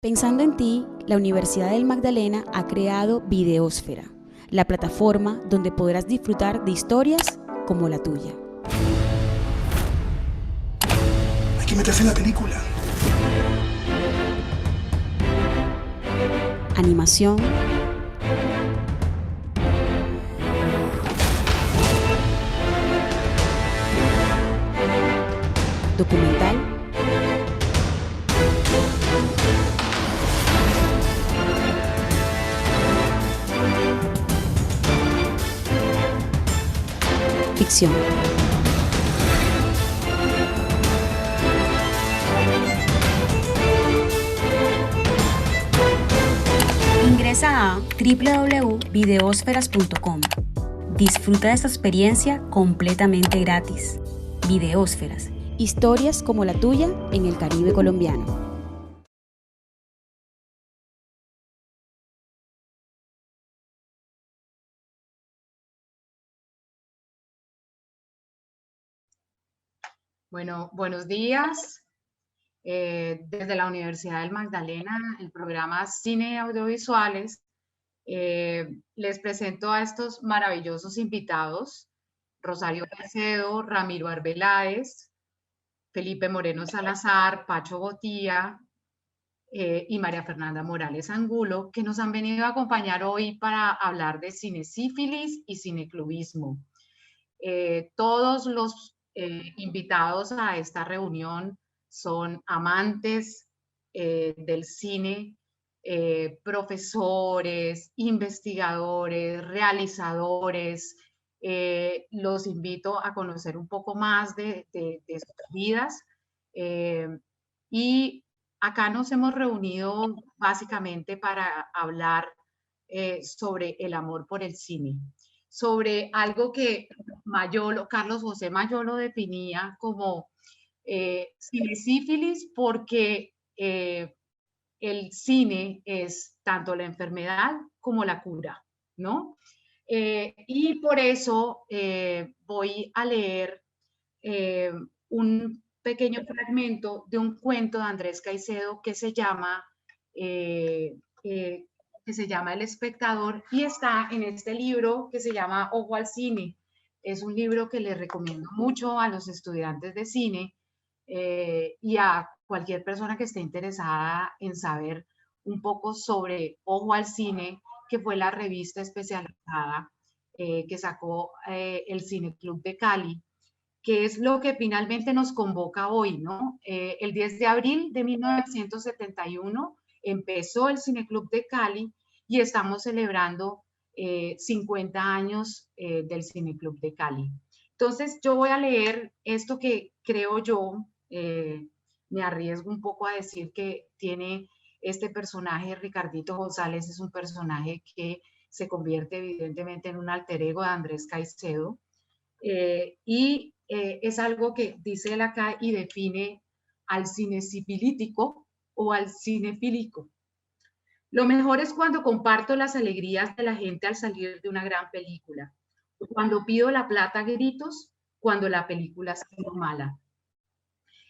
Pensando en ti, la Universidad del Magdalena ha creado Videósfera, la plataforma donde podrás disfrutar de historias como la tuya. Hay que meterse en la película. Animación, documental, ficción. Ingresa a www.videosferas.com. Disfruta de esta experiencia completamente gratis. Videósferas, historias como la tuya en el Caribe colombiano. Bueno, buenos días. Desde la Universidad del Magdalena, el programa Cine y Audiovisuales, les presento a estos maravillosos invitados: Rosario Caicedo, Ramiro Arbeláez, Felipe Moreno Salazar, Pacho Botía y María Fernanda Morales Angulo, que nos han venido a acompañar hoy para hablar de cinesífilis y cineclubismo. Todos los invitados a esta reunión son amantes del cine, profesores, investigadores, realizadores. Los invito a conocer un poco más de sus vidas. Y acá nos hemos reunido básicamente para hablar sobre el amor por el cine, sobre algo que Carlos José Mayolo definía como cinesífilis, porque el cine es tanto la enfermedad como la cura, ¿no? Y por eso voy a leer un pequeño fragmento de un cuento de Andrés Caicedo que se llama El espectador, y está en este libro que se llama Ojo al cine. Es un libro que les recomiendo mucho a los estudiantes de cine y a cualquier persona que esté interesada en saber un poco sobre Ojo al cine, que fue la revista especializada que sacó el Cine Club de Cali, que es lo que finalmente nos convoca hoy, ¿no? El 10 de abril de 1971 empezó el Cineclub de Cali y estamos celebrando 50 años del Cineclub de Cali. Entonces yo voy a leer esto que creo yo, me arriesgo un poco a decir que tiene este personaje. Ricardito González es un personaje que se convierte evidentemente en un alter ego de Andrés Caicedo, y es algo que dice él acá y define al cinesifilítico o al cinefílico. Lo mejor es cuando comparto las alegrías de la gente al salir de una gran película, cuando pido la plata a gritos, cuando la película es mala.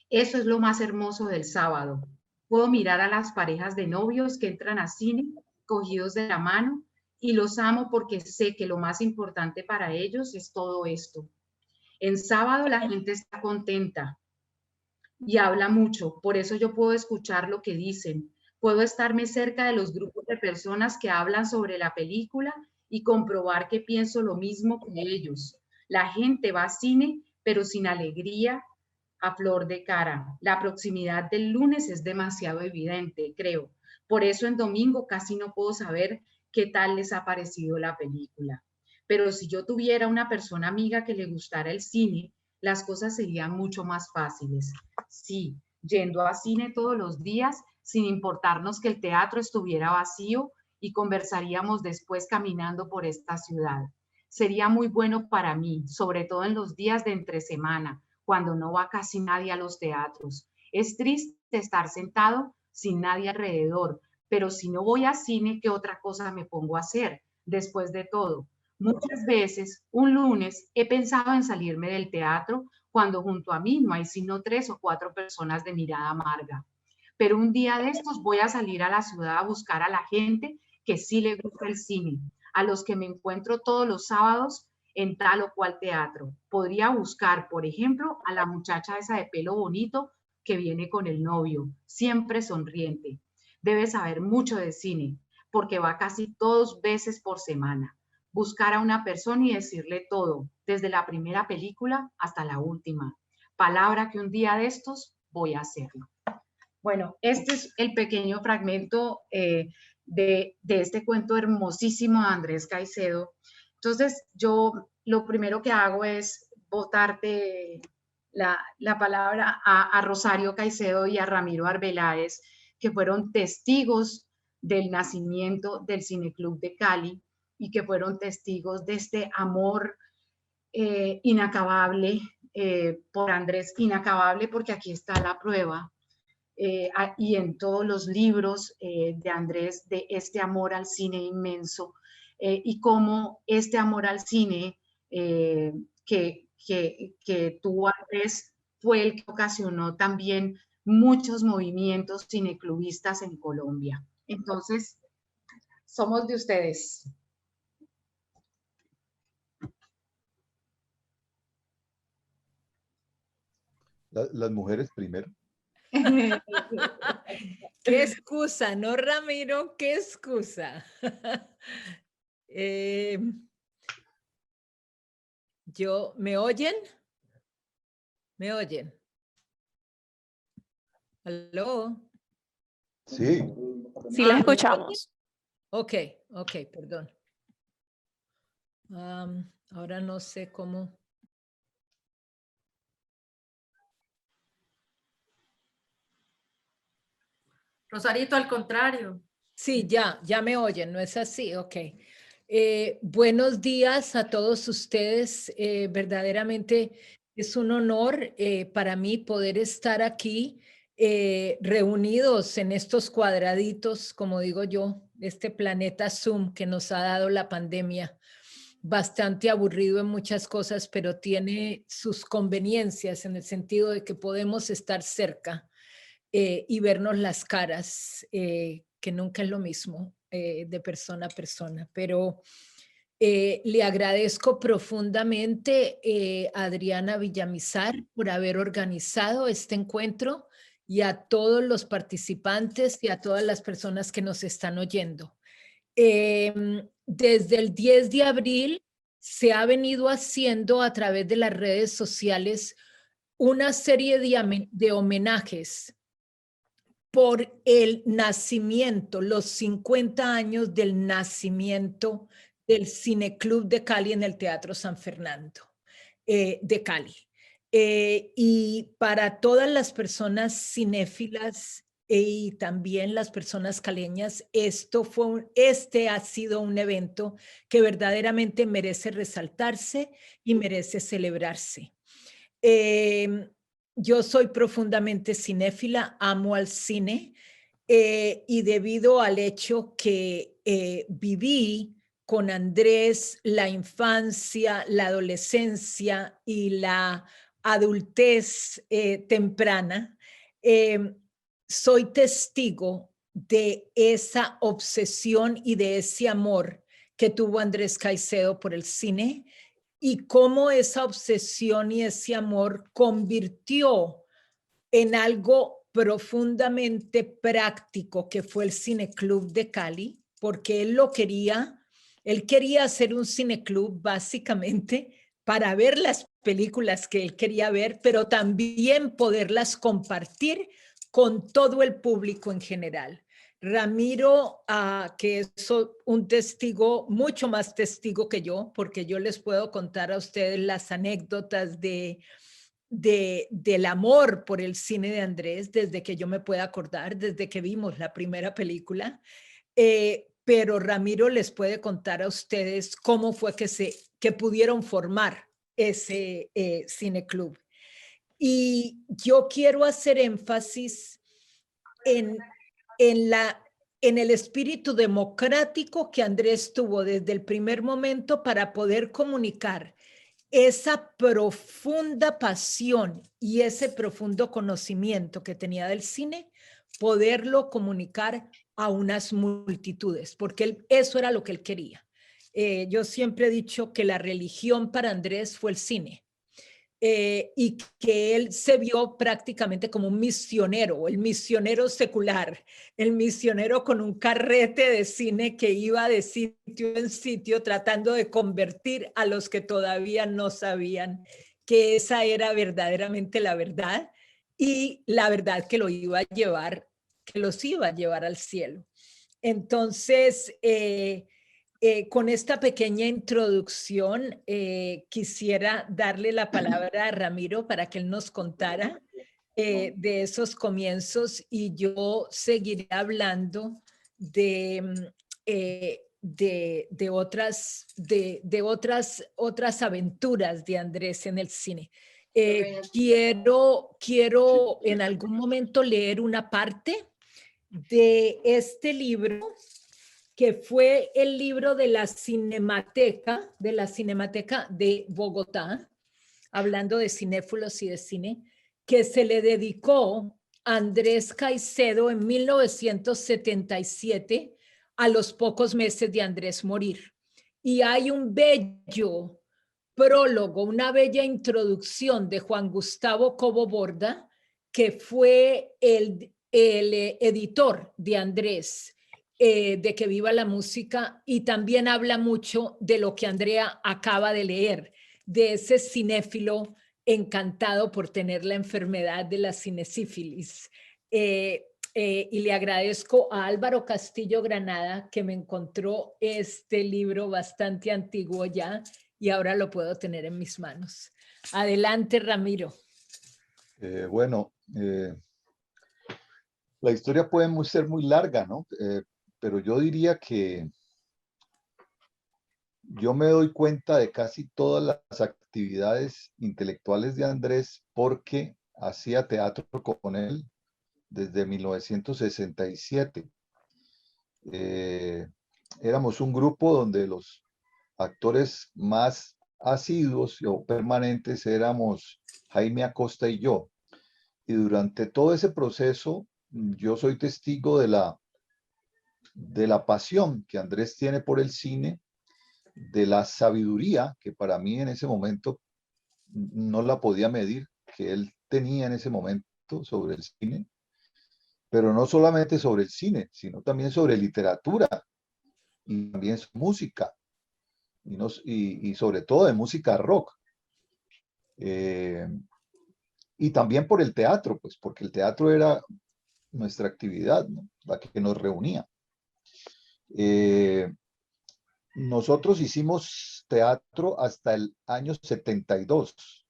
Eso es lo más hermoso del sábado. Puedo mirar a las parejas de novios que entran a cine cogidos de la mano, y los amo porque sé que lo más importante para ellos es todo esto. En sábado la gente está contenta y habla mucho, por eso yo puedo escuchar lo que dicen, puedo estarme cerca de los grupos de personas que hablan sobre la película y comprobar que pienso lo mismo que ellos. La gente va a cine, pero sin alegría a flor de cara. La proximidad del lunes es demasiado evidente, creo. Por eso en domingo casi no puedo saber qué tal les ha parecido la película. Pero si yo tuviera una persona amiga que le gustara el cine, las cosas serían mucho más fáciles. Sí, yendo a cine todos los días, sin importarnos que el teatro estuviera vacío, y conversaríamos después caminando por esta ciudad. sería muy bueno para mí, sobre todo en los días de entre semana, cuando no va casi nadie a los teatros. Es triste estar sentado sin nadie alrededor, pero si no voy a cine, ¿qué otra cosa me pongo a hacer? Después de todo, muchas veces un lunes he pensado en salirme del teatro cuando junto a mí no hay sino 3 o 4 personas de mirada amarga. Pero un día de estos voy a salir a la ciudad a buscar a la gente que sí le gusta el cine, a los que me encuentro todos los sábados en tal o cual teatro. Podría buscar, por ejemplo, a la muchacha esa de pelo bonito que viene con el novio, siempre sonriente. Debe saber mucho de cine, porque va casi 2 veces por semana. Buscar a una persona y decirle todo, desde la primera película hasta la última. Palabra que un día de estos voy a hacerlo. Bueno, este es el pequeño fragmento de este cuento hermosísimo de Andrés Caicedo. Entonces, yo lo primero que hago es botarte la palabra a Rosario Caicedo y a Ramiro Arbeláez, que fueron testigos del nacimiento del Cineclub de Cali y que fueron testigos de este amor inacabable por Andrés, inacabable porque aquí está la prueba, y en todos los libros de Andrés, de este amor al cine inmenso, y cómo este amor al cine que tuvo Andrés fue el que ocasionó también muchos movimientos cineclubistas en Colombia. Entonces, somos de ustedes. Las mujeres primero. Qué excusa, ¿no, Ramiro? Qué excusa. ¿Me oyen? ¿Me oyen? ¿Aló? Sí. Sí, las escuchamos. Ok, perdón. Ahora no sé cómo. Rosarito, al contrario. Sí, ya me oyen, ¿no es así? Ok. Buenos días a todos ustedes. Verdaderamente es un honor para mí poder estar aquí reunidos en estos cuadraditos, como digo yo, este planeta Zoom que nos ha dado la pandemia. Bastante aburrido en muchas cosas, pero tiene sus conveniencias en el sentido de que podemos estar cerca y vernos las caras, que nunca es lo mismo de persona a persona. Pero le agradezco profundamente a Adriana Villamizar por haber organizado este encuentro y a todos los participantes y a todas las personas que nos están oyendo. Desde el 10 de abril se ha venido haciendo a través de las redes sociales una serie de homenajes por el nacimiento, los 50 años del nacimiento del Cineclub de Cali en el Teatro San Fernando de Cali. Y para todas las personas cinéfilas y también las personas caleñas, este ha sido un evento que verdaderamente merece resaltarse y merece celebrarse. Yo soy profundamente cinéfila, amo al cine y debido al hecho que viví con Andrés la infancia, la adolescencia y la adultez temprana, soy testigo de esa obsesión y de ese amor que tuvo Andrés Caicedo por el cine y cómo esa obsesión y ese amor convirtió en algo profundamente práctico que fue el Cineclub de Cali, porque él quería hacer un cineclub básicamente para ver las películas que él quería ver, pero también poderlas compartir con todo el público en general. Ramiro, que es un testigo, mucho más testigo que yo, porque yo les puedo contar a ustedes las anécdotas del amor por el cine de Andrés, desde que yo me pueda acordar, desde que vimos la primera película. Pero Ramiro les puede contar a ustedes cómo fue que se que pudieron formar ese cineclub. Y yo quiero hacer énfasis en el espíritu democrático que Andrés tuvo desde el primer momento para poder comunicar esa profunda pasión y ese profundo conocimiento que tenía del cine, poderlo comunicar a unas multitudes, porque eso era lo que él quería. Yo siempre he dicho que la religión para Andrés fue el cine. Y que él se vio prácticamente como un misionero, el misionero secular, el misionero con un carrete de cine que iba de sitio en sitio tratando de convertir a los que todavía no sabían que esa era verdaderamente la verdad y la verdad que los iba a llevar al cielo. Entonces, con esta pequeña introducción, quisiera darle la palabra a Ramiro para que él nos contara de esos comienzos y yo seguiré hablando de otras aventuras de Andrés en el cine. Quiero en algún momento leer una parte de este libro, que fue el libro de la Cinemateca de Bogotá, hablando de cinéfilos y de cine, que se le dedicó a Andrés Caicedo en 1977, a los pocos meses de Andrés morir. Y hay un bello prólogo, una bella introducción de Juan Gustavo Cobo Borda, que fue el editor de Andrés, de Que Viva la Música, y también habla mucho de lo que Andrea acaba de leer, de ese cinéfilo encantado por tener la enfermedad de la cinesífilis. Y le agradezco a Álvaro Castillo Granada que me encontró este libro bastante antiguo ya y ahora lo puedo tener en mis manos. Adelante, Ramiro. La historia puede ser muy larga, ¿no? Pero yo diría que yo me doy cuenta de casi todas las actividades intelectuales de Andrés porque hacía teatro con él desde 1967. Éramos un grupo donde los actores más asiduos o permanentes éramos Jaime Acosta y yo. Y durante todo ese proceso, yo soy testigo de la pasión que Andrés tiene por el cine, de la sabiduría que para mí en ese momento no la podía medir, que él tenía en ese momento sobre el cine, pero no solamente sobre el cine, sino también sobre literatura y también música, y sobre todo de música rock. Y también por el teatro, pues porque el teatro era nuestra actividad, ¿no? La que nos reunía. Nosotros hicimos teatro hasta el año 72.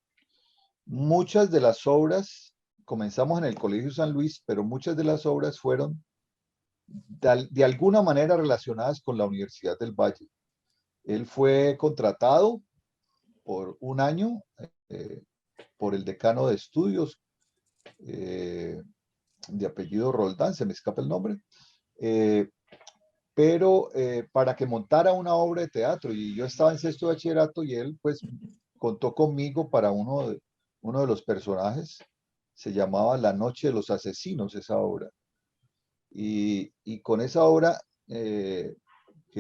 Muchas de las obras, comenzamos en el Colegio San Luis, pero muchas de las obras fueron de alguna manera relacionadas con la Universidad del Valle. Él fue contratado por un año por el decano de estudios, de apellido Roldán, se me escapa el nombre, pero para que montara una obra de teatro, y yo estaba en sexto de bachillerato y él pues contó conmigo para uno de los personajes. Se llamaba La Noche de los Asesinos, esa obra, y con esa obra que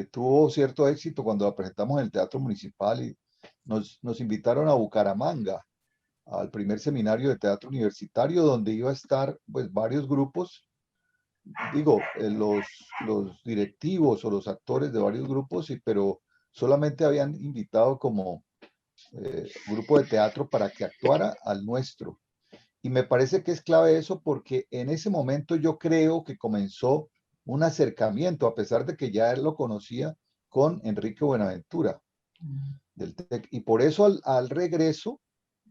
tuvo cierto éxito cuando la presentamos en el Teatro Municipal, y nos invitaron a Bucaramanga al primer seminario de teatro universitario, donde iba a estar pues varios grupos, digo, los directivos o los actores de varios grupos, pero solamente habían invitado como grupo de teatro para que actuara al nuestro. Y me parece que es clave eso, porque en ese momento yo creo que comenzó un acercamiento, a pesar de que ya él lo conocía, con Enrique Buenaventura del TEC. Y por eso al regreso,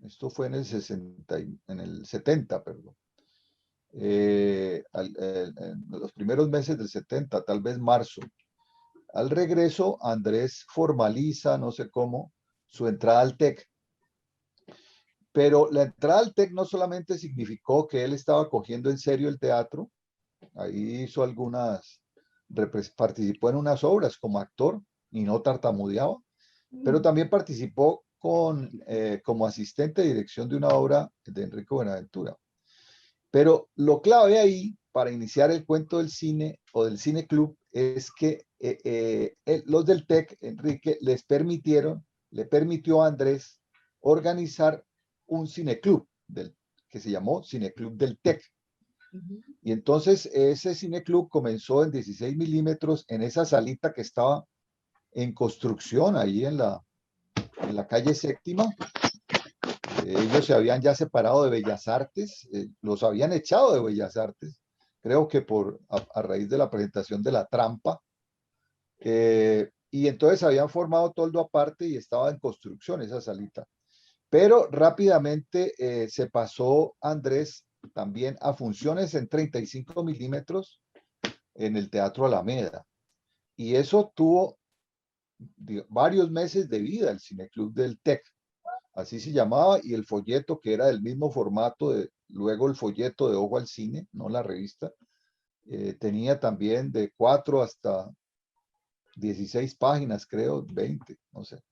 esto fue en el 70, perdón. En los primeros meses del 70, tal vez marzo. Al regreso, Andrés formaliza, no sé cómo, su entrada al TEC. Pero la entrada al TEC no solamente significó que él estaba cogiendo en serio el teatro, ahí hizo participó en unas obras como actor y no tartamudeaba, pero también participó como asistente de dirección de una obra de Enrique Buenaventura. Pero lo clave ahí, para iniciar el cuento del cine o del cine club, es que los del TEC, Enrique, le permitió a Andrés organizar un cineclub que se llamó Cineclub del TEC. Y entonces ese cineclub comenzó en 16 milímetros en esa salita que estaba en construcción ahí en la calle Séptima. Ellos se habían ya separado de Bellas Artes, los habían echado de Bellas Artes, creo que a raíz de la presentación de La Trampa. Y entonces habían formado toldo aparte y estaba en construcción esa salita. Pero rápidamente se pasó Andrés también a funciones en 35 milímetros en el Teatro Alameda. Y eso tuvo varios meses de vida, el Cineclub del TEC. Así se llamaba, y el folleto, que era del mismo formato luego el folleto de Ojo al Cine, no la revista, tenía también de 4 hasta 16 páginas, creo, 20, no sé.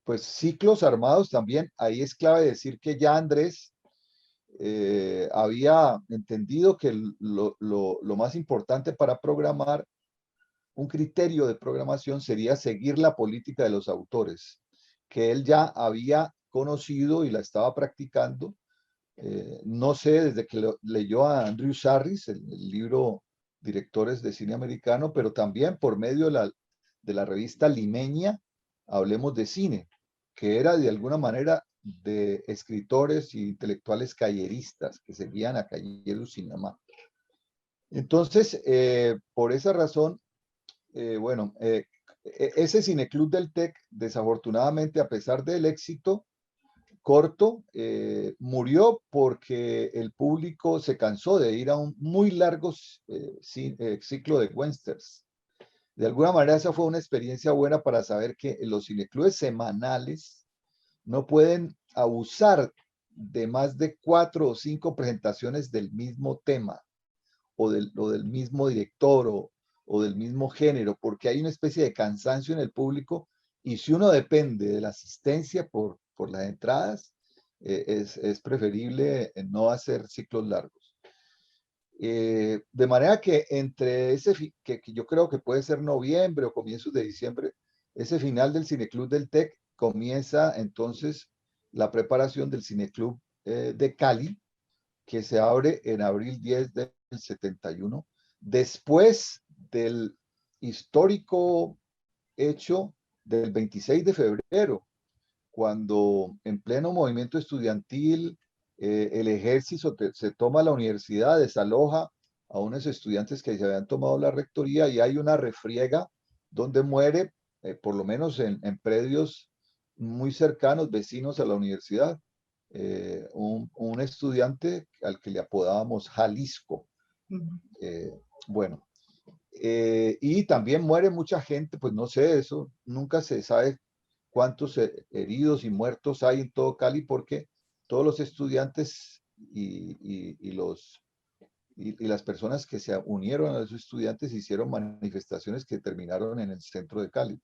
Pues ciclos armados también, ahí es clave decir que ya Andrés había entendido que lo más importante para programar, un criterio de programación sería seguir la política de los autores, que él ya había conocido y la estaba practicando. No sé, desde que leyó a Andrew Sarris, el libro Directores de Cine Americano, pero también por medio de la revista limeña Hablemos de Cine, que era de alguna manera de escritores e intelectuales calleristas que seguían a Calleru Cinema. Entonces, por esa razón, ese cineclub del TEC, desafortunadamente, a pesar del éxito corto, murió porque el público se cansó de ir a un muy largo ciclo de westerns. De alguna manera, esa fue una experiencia buena para saber que los cineclubes semanales no pueden abusar de más de 4 o 5 presentaciones del mismo tema o del mismo director o del mismo género, porque hay una especie de cansancio en el público, y si uno depende de la asistencia por las entradas, es preferible no hacer ciclos largos. De manera que entre que yo creo que puede ser noviembre o comienzos de diciembre, ese final del Cineclub del TEC, comienza entonces la preparación del Cineclub de Cali, que se abre en abril 10 del 71, después del histórico hecho del 26 de febrero, cuando en pleno movimiento estudiantil el ejército se toma la universidad, desaloja a unos estudiantes que se habían tomado la rectoría, y hay una refriega donde muere, por lo menos en predios muy cercanos, vecinos a la universidad, un estudiante al que le apodábamos Jalisco. Y también muere mucha gente, pues no sé, eso nunca se sabe cuántos heridos y muertos hay en todo Cali, porque todos los estudiantes y las personas que se unieron a los estudiantes hicieron manifestaciones que terminaron en el centro de Cali.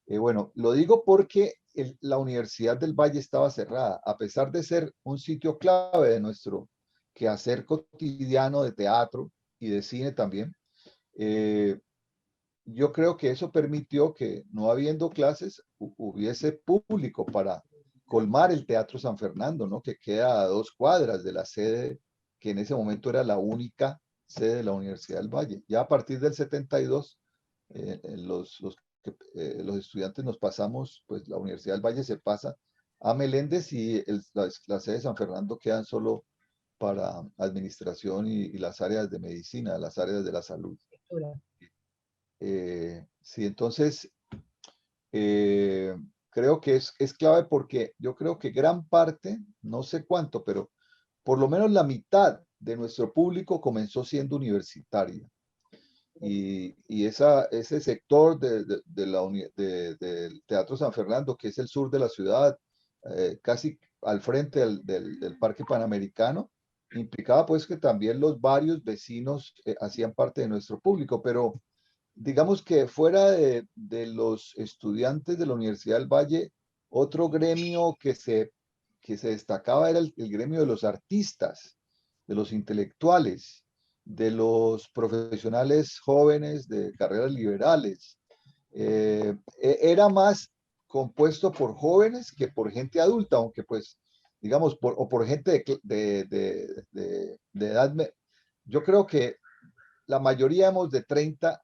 Lo digo porque la Universidad del Valle estaba cerrada, a pesar de ser un sitio clave de nuestro quehacer cotidiano de teatro y de cine también. Yo creo que eso permitió que, no habiendo clases, hubiese público para colmar el Teatro San Fernando, ¿no? Que queda a 2 cuadras de la sede, que en ese momento era la única sede de la Universidad del Valle. Ya a partir del 72, los estudiantes nos pasamos, pues la Universidad del Valle se pasa a Meléndez, y la sede de San Fernando quedan solo para administración y las áreas de medicina, las áreas de la salud. Sí, entonces creo que es clave, porque yo creo que gran parte, no sé cuánto, pero por lo menos la mitad de nuestro público comenzó siendo universitaria. y ese sector del Teatro San Fernando, que es el sur de la ciudad, casi al frente del Parque Panamericano, implicaba pues que también los varios vecinos hacían parte de nuestro público, pero digamos que fuera de los estudiantes de la Universidad del Valle, otro gremio que se destacaba era el gremio de los artistas, de los intelectuales, de los profesionales jóvenes de carreras liberales. Era más compuesto por jóvenes que por gente adulta, aunque pues, digamos, o por gente de edad. Yo creo que la mayoría éramos de 30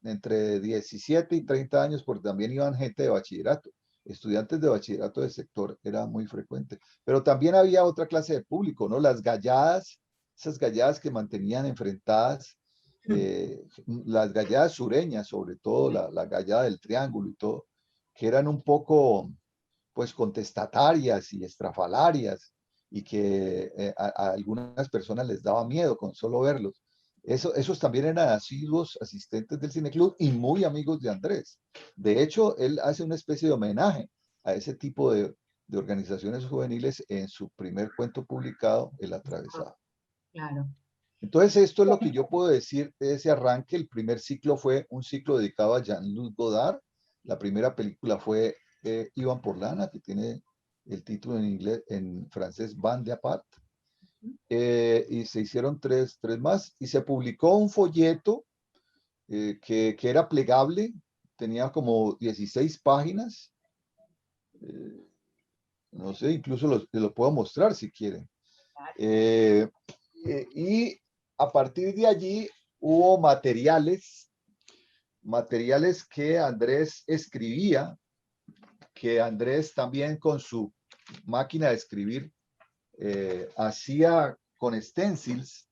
entre 17 y 30 años, porque también iban gente de bachillerato. Estudiantes de bachillerato del sector era muy frecuente. Pero también había otra clase de público, ¿no? Las galladas, esas galladas que mantenían enfrentadas, las galladas sureñas, sobre todo la gallada del Triángulo y todo, que eran un poco, pues, contestatarias y estrafalarias, y que a algunas personas les daba miedo con solo verlos. Esos también eran asiduos asistentes del Cineclub y muy amigos de Andrés. De hecho, él hace una especie de homenaje a ese tipo de organizaciones juveniles en su primer cuento publicado, El Atravesado. Claro. Entonces, esto es lo que yo puedo decir de ese arranque. El primer ciclo fue un ciclo dedicado a Jean-Luc Godard. La primera película fue Ivan por Lana, que tiene el título en inglés, en francés, Bande de Apart. Y se hicieron tres más y se publicó un folleto que era plegable, tenía como 16 páginas, no sé, incluso lo puedo mostrar si quieren. Y a partir de allí hubo materiales que Andrés escribía, que Andrés también con su máquina de escribir hacía con stencils,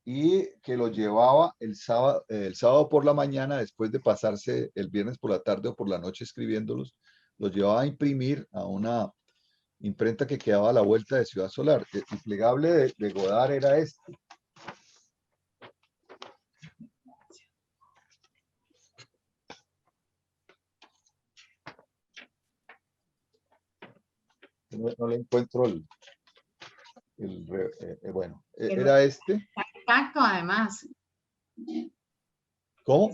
y que lo llevaba el sábado por la mañana, después de pasarse el viernes por la tarde o por la noche escribiéndolos, los llevaba a imprimir a una imprenta que quedaba a la vuelta de Ciudad Solar. El plegable de Godard era este. No le encuentro bueno, era este. Está intacto, además. ¿Cómo?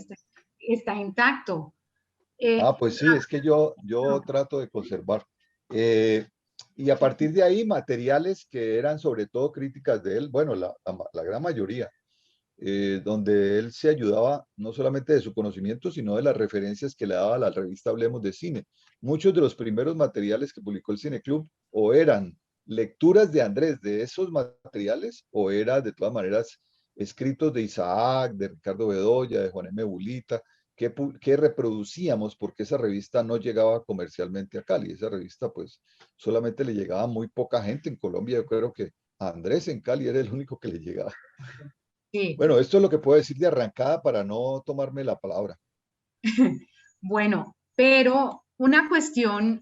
Está intacto. Pues sí, es que yo trato de conservar. Y a partir de ahí, materiales que eran sobre todo críticas de él, bueno, la gran mayoría, donde él se ayudaba no solamente de su conocimiento, sino de las referencias que le daba a la revista Hablemos de Cine. Muchos de los primeros materiales que publicó el Cineclub o eran lecturas de Andrés de esos materiales, o era de todas maneras escritos de Isaac, de Ricardo Bedoya, de Juan M. Bulita, que reproducíamos, porque esa revista no llegaba comercialmente a Cali. Esa revista pues solamente le llegaba a muy poca gente en Colombia. Yo creo que a Andrés en Cali era el único que le llegaba. Sí. Bueno, esto es lo que puedo decir de arrancada para no tomarme la palabra. Bueno, pero una cuestión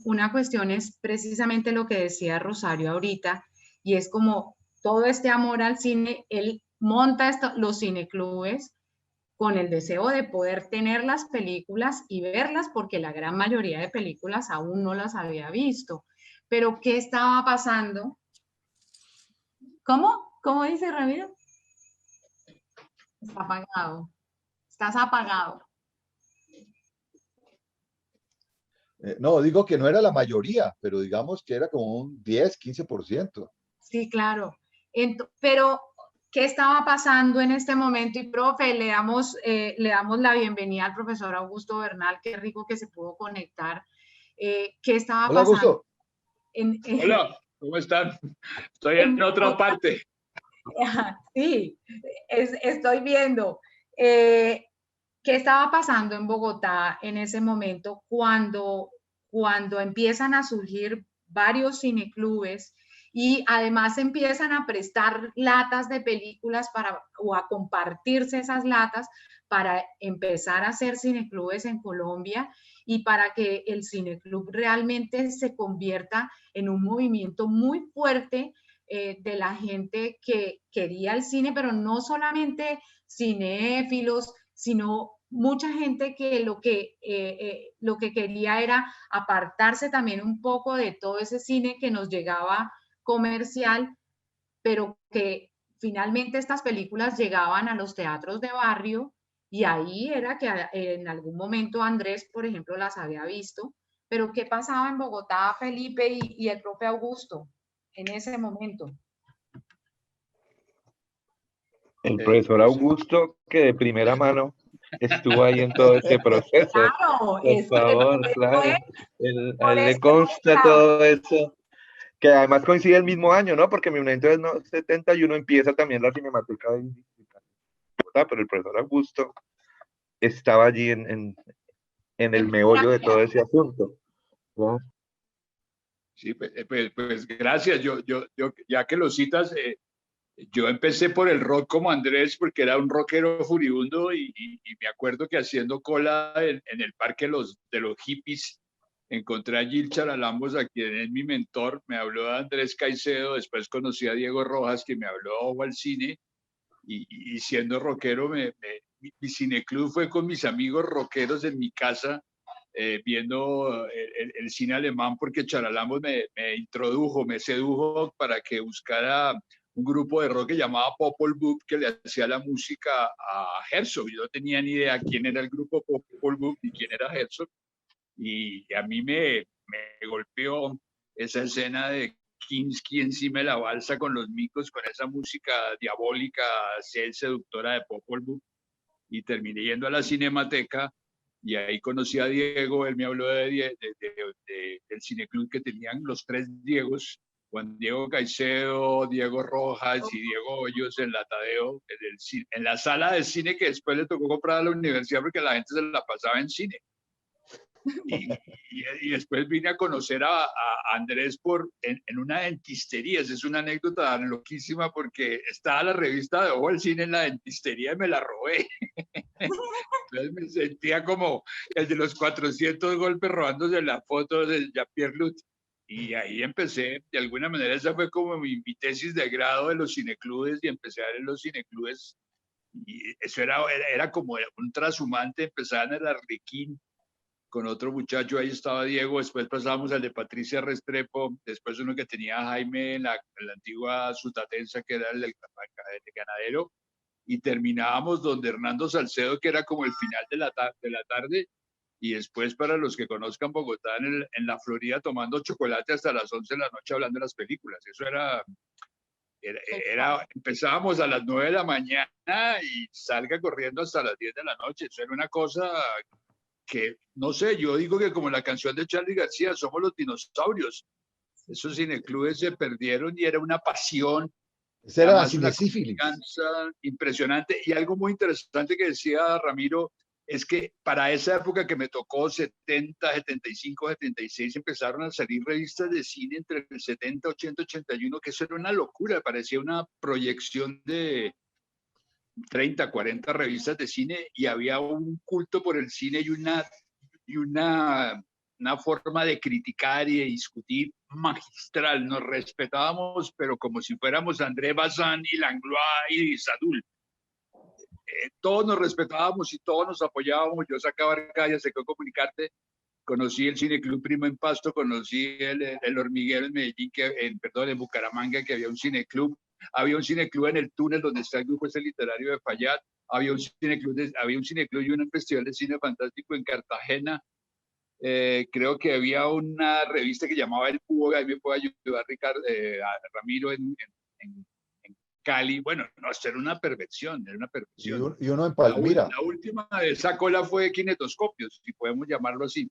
es precisamente lo que decía Rosario ahorita, y es como todo este amor al cine, él monta los cineclubes con el deseo de poder tener las películas y verlas, porque la gran mayoría de películas aún no las había visto. Pero, ¿qué estaba pasando? ¿Cómo? ¿Cómo dice Ramiro? Está apagado. Estás apagado. No, digo que no era la mayoría, pero digamos que era como un 10, 15%. Sí, claro. Pero, ¿qué estaba pasando en este momento? Y, profe, le damos la bienvenida al profesor Augusto Bernal. Qué rico que se pudo conectar. ¿Qué estaba Hola, pasando? Augusto. Hola, ¿cómo están? Estoy en otra parte. Sí, estoy viendo. ¿Qué estaba pasando en Bogotá en ese momento cuando empiezan a surgir varios cineclubes y además empiezan a prestar latas de películas o a compartirse esas latas para empezar a hacer cineclubes en Colombia y para que el cineclub realmente se convierta en un movimiento muy fuerte de la gente que quería el cine, pero no solamente cinéfilos, sino mucha gente que lo que quería era apartarse también un poco de todo ese cine que nos llegaba comercial, pero que finalmente estas películas llegaban a los teatros de barrio y ahí era que en algún momento Andrés, por ejemplo, las había visto. Pero ¿qué pasaba en Bogotá, Felipe y el profe Augusto en ese momento? El profesor Augusto, que de primera mano estuvo ahí en todo ese proceso. Claro, Por favor, claro. A él le consta todo eso. Que además coincide el mismo año, ¿no? Porque en 1971 empieza también la Cinemateca de Bogotá, pero el profesor Augusto estaba allí en el meollo de todo ese asunto, ¿no? Sí, pues gracias. Yo, ya que lo citas, yo empecé por el rock como Andrés porque era un rockero furibundo y me acuerdo que haciendo cola en el parque de los hippies encontré a Gil Charalambos, a quien es mi mentor. Me habló de Andrés Caicedo, después conocí a Diego Rojas, que me habló de Ojo al Cine, y siendo rockero, mi cineclub fue con mis amigos rockeros en mi casa, viendo el cine alemán, porque Charalambos me introdujo, me sedujo para que buscara un grupo de rock que llamaba Popol Vuh, que le hacía la música a Herzog. Yo no tenía ni idea quién era el grupo Popol Vuh ni quién era Herzog. Y a mí me golpeó esa escena de Kinski encima de la balsa con los micos, con esa música diabólica, seductora de Popol Vuh. Y terminé yendo a la Cinemateca y ahí conocí a Diego. Él me habló del cineclub que tenían los tres Diegos, Juan Diego Caicedo, Diego Rojas y Diego Hoyos en la Tadeo, en la sala de cine que después le tocó comprar a la universidad porque la gente se la pasaba en cine. Y después vine a conocer a Andrés en una dentistería. Esa es una anécdota loquísima porque estaba la revista de Ojo al Cine en la dentistería y me la robé. Entonces me sentía como el de los 400 golpes robándose las fotos de Jean-Pierre Lut. Y ahí empecé, de alguna manera esa fue como mi tesis de grado de los cineclubes, y empecé a ver en los cineclubes. Y eso era como un trashumante. Empezaba en el Arlequín con otro muchacho, ahí estaba Diego, después pasamos al de Patricia Restrepo, después uno que tenía a Jaime en la antigua Sutatensa, que era el ganadero, y terminábamos donde Hernando Salcedo, que era como el final de la tarde, y después, para los que conozcan Bogotá, en la Florida, tomando chocolate hasta las 11 de la noche hablando de las películas. Eso empezábamos a las 9 de la mañana y salga corriendo hasta las 10 de la noche. Eso era una cosa que, no sé, yo digo que como la canción de Charly García, somos los dinosaurios. Esos cineclubes se perdieron y era una pasión. Esa era la cinesífilis. Impresionante. Y algo muy interesante que decía Ramiro es que para esa época que me tocó, 70, 75, 76, empezaron a salir revistas de cine entre el 70, 80, 81, que eso era una locura. Parecía una proyección de 30, 40 revistas de cine, y había un culto por el cine y una forma de criticar y de discutir magistral. Nos respetábamos, pero como si fuéramos André Bazin y Langlois y Sadul. Todos nos respetábamos y todos nos apoyábamos. Yo sacaba Arcadia, sé cómo comunicarte. Conocí el Cineclub Primo en Pasto, conocí el Hormiguero en Medellín, en Bucaramanga, que había un cineclub. Había un cineclub en el túnel donde está el grupo literario de Fallat. Había un cineclub y un festival de cine fantástico en Cartagena. Creo que había una revista que llamaba El Búho, ahí me puede ayudar Ricardo, Ramiro, en Cali. Bueno, no, esto era una perversión, era una perversión. Y uno en Palmira. La última de esa cola fue Kinetoscopios, si podemos llamarlo así.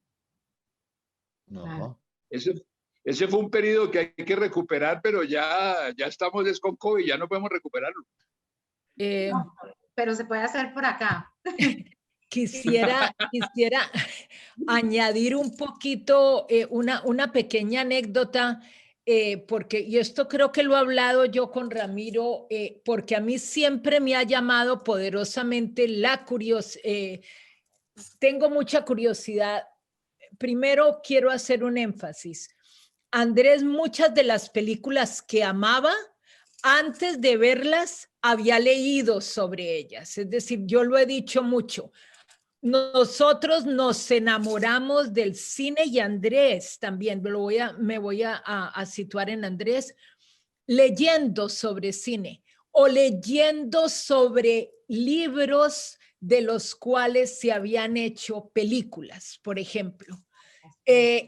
No. Ese fue un periodo que hay que recuperar, pero ya estamos con COVID, ya no podemos recuperarlo. No, pero se puede hacer por acá. Quisiera añadir un poquito, una pequeña anécdota, porque, y esto creo que lo he hablado yo con Ramiro, porque a mí siempre me ha llamado poderosamente la curiosidad. Tengo mucha curiosidad. Primero quiero hacer un énfasis. Andrés, muchas de las películas que amaba, antes de verlas había leído sobre ellas. Es decir, yo lo he dicho mucho. Nosotros nos enamoramos del cine y Andrés también, me voy a situar en Andrés, leyendo sobre cine o leyendo sobre libros de los cuales se habían hecho películas, por ejemplo.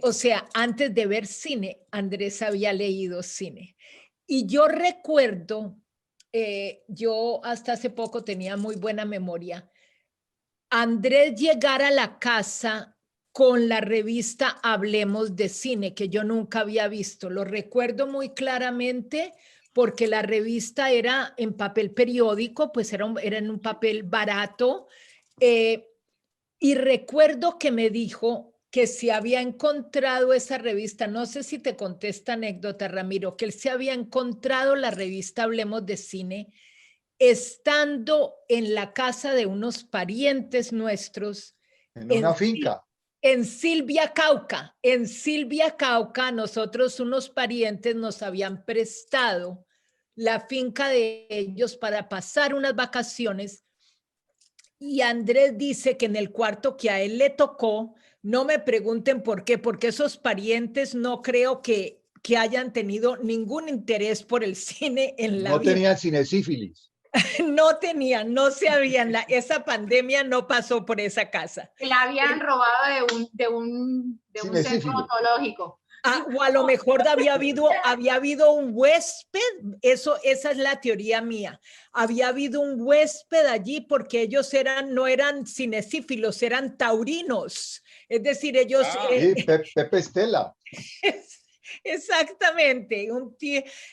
O sea, antes de ver cine, Andrés había leído cine. Y yo recuerdo, yo hasta hace poco tenía muy buena memoria, Andrés llegar a la casa con la revista Hablemos de Cine, que yo nunca había visto. Lo recuerdo muy claramente porque la revista era en papel periódico, pues era en un papel barato. Y recuerdo que me dijo que se había encontrado esa revista, no sé si te conté esta anécdota, Ramiro, que él se había encontrado la revista Hablemos de Cine estando en la casa de unos parientes nuestros. En una finca. En Silvia, Cauca. En Silvia, Cauca, nosotros unos parientes nos habían prestado la finca de ellos para pasar unas vacaciones. Y Andrés dice que en el cuarto que a él le tocó, no me pregunten por qué, porque esos parientes no creo que hayan tenido ningún interés por el cine en la vida. No tenían cinesífilis. No tenían, no se habían, esa pandemia no pasó por esa casa. La habían robado de un centro ontológico. O a lo mejor había habido un huésped, esa es la teoría mía. Había habido un huésped allí porque ellos no eran cinecífilos, eran taurinos. Es decir, ellos... Pepe Estela. Exactamente.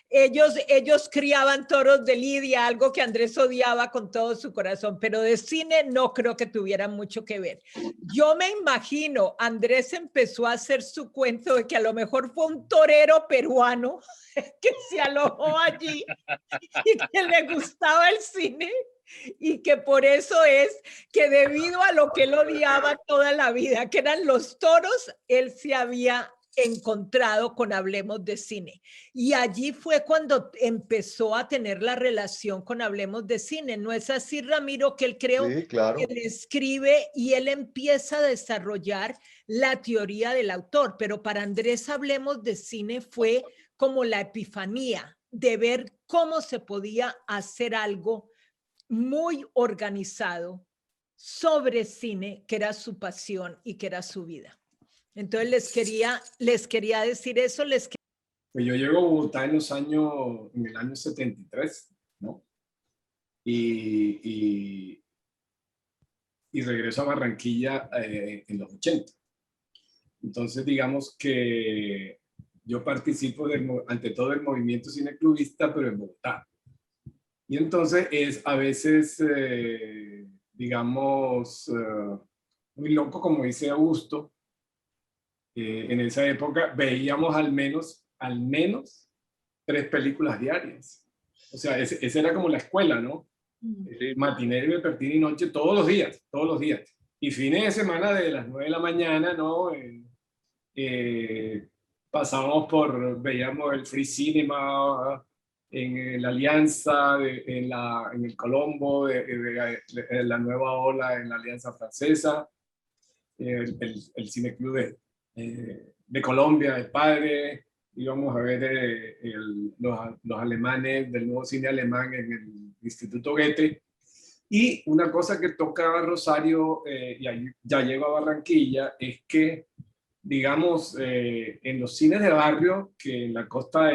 Ellos criaban toros de lidia, algo que Andrés odiaba con todo su corazón, pero de cine no creo que tuvieran mucho que ver. Yo me imagino, Andrés empezó a hacer su cuento de que a lo mejor fue un torero peruano que se alojó allí y que le gustaba el cine y que por eso es que debido a lo que él odiaba toda la vida, que eran los toros, él se había encontrado con Hablemos de Cine. Y allí fue cuando empezó a tener la relación con Hablemos de Cine. ¿No es así, Ramiro? Que él creo sí, claro, que le escribe y él empieza a desarrollar la teoría del autor. Pero para Andrés Hablemos de Cine fue como la epifanía de ver cómo se podía hacer algo muy organizado sobre cine, que era su pasión y que era su vida. Entonces les quería decir eso. Pues yo llego a Bogotá en el año 73, ¿no? Y regreso a Barranquilla en los 80. Entonces, digamos que yo participo ante todo del movimiento cineclubista, pero en Bogotá. Y entonces es a veces, digamos, muy loco, como dice Augusto. En esa época veíamos al menos 3 películas diarias. O sea, esa era como la escuela, ¿no? Matiné, vespertina y noche todos los días. Y fines de semana de las 9 de la mañana, ¿no? Veíamos el Free Cinema en la Alianza, en el Colombo, de la Nueva Ola en la Alianza Francesa, el Cineclub de Colombia, el Padre, íbamos a ver los alemanes del nuevo cine alemán en el Instituto Goethe. Y una cosa que tocaba Rosario, y ahí ya llego a Barranquilla, es que, digamos, en los cines de barrio, que en la costa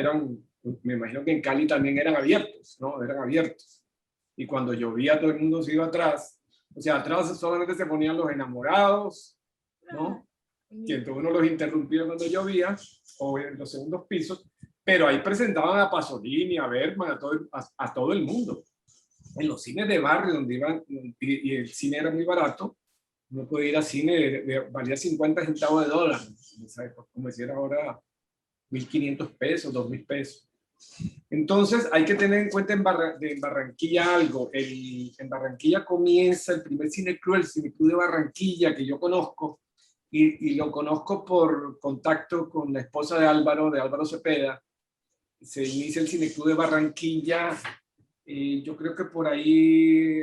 me imagino que en Cali también eran abiertos, ¿no? Eran abiertos. Y cuando llovía todo el mundo se iba atrás. O sea, atrás solamente se ponían los enamorados, ¿no? Que entonces uno los interrumpía cuando llovía, o en los segundos pisos, pero ahí presentaban a Pasolini, a Bergman, a todo el mundo. En los cines de barrio, donde iban, y el cine era muy barato, uno podía ir al cine, valía 50 centavos de dólar, como decir ahora, 1.500 pesos, 2.000 pesos. Entonces hay que tener en cuenta en Barranquilla algo. En Barranquilla comienza el primer cineclub, el Cineclub de Barranquilla, que yo conozco, y lo conozco por contacto con la esposa de Álvaro Cepeda, se inicia el Cineclub de Barranquilla, yo creo que por ahí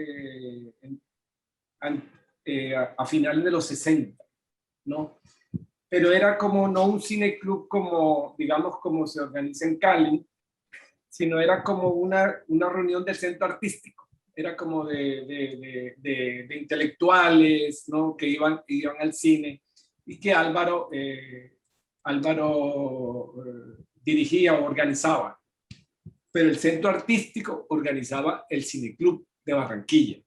a finales de los 60, ¿no? Pero era como no un cineclub como, digamos, como se organiza en Cali, sino era como una reunión del centro artístico. Era como de intelectuales, ¿no? Que iban al cine y que Álvaro dirigía o organizaba. Pero el centro artístico organizaba el Cineclub de Barranquilla.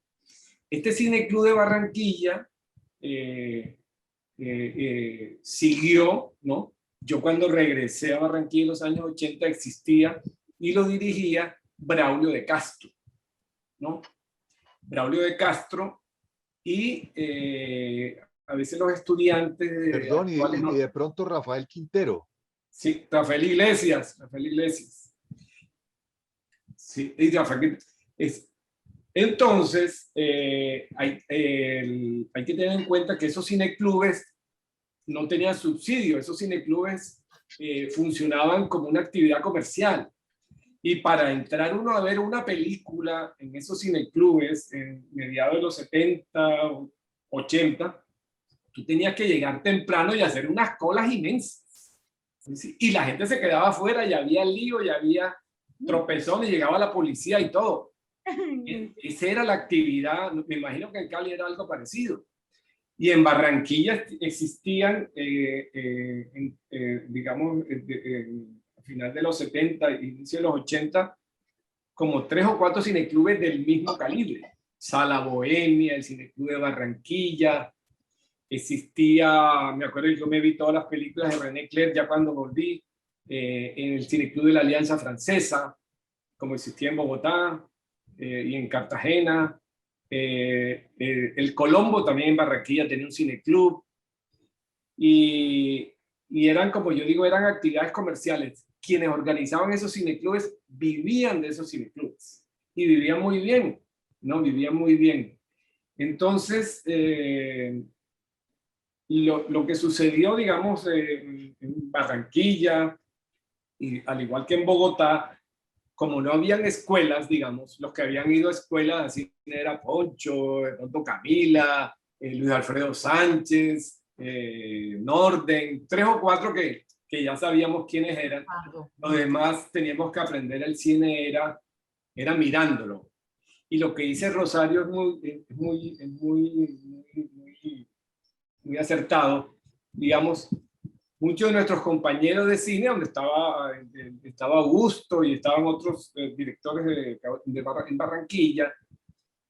Este Cineclub de Barranquilla siguió, ¿no? Yo cuando regresé a Barranquilla en los años 80 existía y lo dirigía Braulio de Castro, ¿no? Braulio de Castro y a veces los estudiantes... Perdón, y de pronto Rafael Quintero. Sí, Rafael Iglesias. Sí, y Rafael Quintero. Entonces, hay que tener en cuenta que esos cineclubes no tenían subsidio, esos cineclubes funcionaban como una actividad comercial. Y para entrar uno a ver una película en esos cineclubes, en mediados de los 70, 80, tú tenías que llegar temprano y hacer unas colas inmensas. Y la gente se quedaba afuera y había lío y había tropezones, llegaba la policía y todo. Esa era la actividad, me imagino que en Cali era algo parecido. Y en Barranquilla existían, digamos, a final de los 70, inicio de los 80, como 3 o 4 cineclubes del mismo calibre. Sala Bohemia, el Cineclub de Barranquilla. Existía, me acuerdo que yo me vi todas las películas de René Clair ya cuando volví, en el Cineclub de la Alianza Francesa, como existía en Bogotá y en Cartagena. El Colombo también en Barranquilla tenía un cineclub y eran, como yo digo, eran actividades comerciales. Quienes organizaban esos cineclubes vivían de esos cineclubes y vivían muy bien, ¿no? Vivían muy bien. Entonces, lo que sucedió, digamos, en Barranquilla, y al igual que en Bogotá, como no habían escuelas, digamos, los que habían ido a escuelas así era Poncho, de pronto Camila, Luis Alfredo Sánchez, Norden, 3 o 4 que ya sabíamos quiénes eran. Los demás teníamos que aprender el cine, era mirándolo. Y lo que dice Rosario es muy acertado. Digamos, muchos de nuestros compañeros de cine, donde estaba Augusto y estaban otros directores en Barranquilla,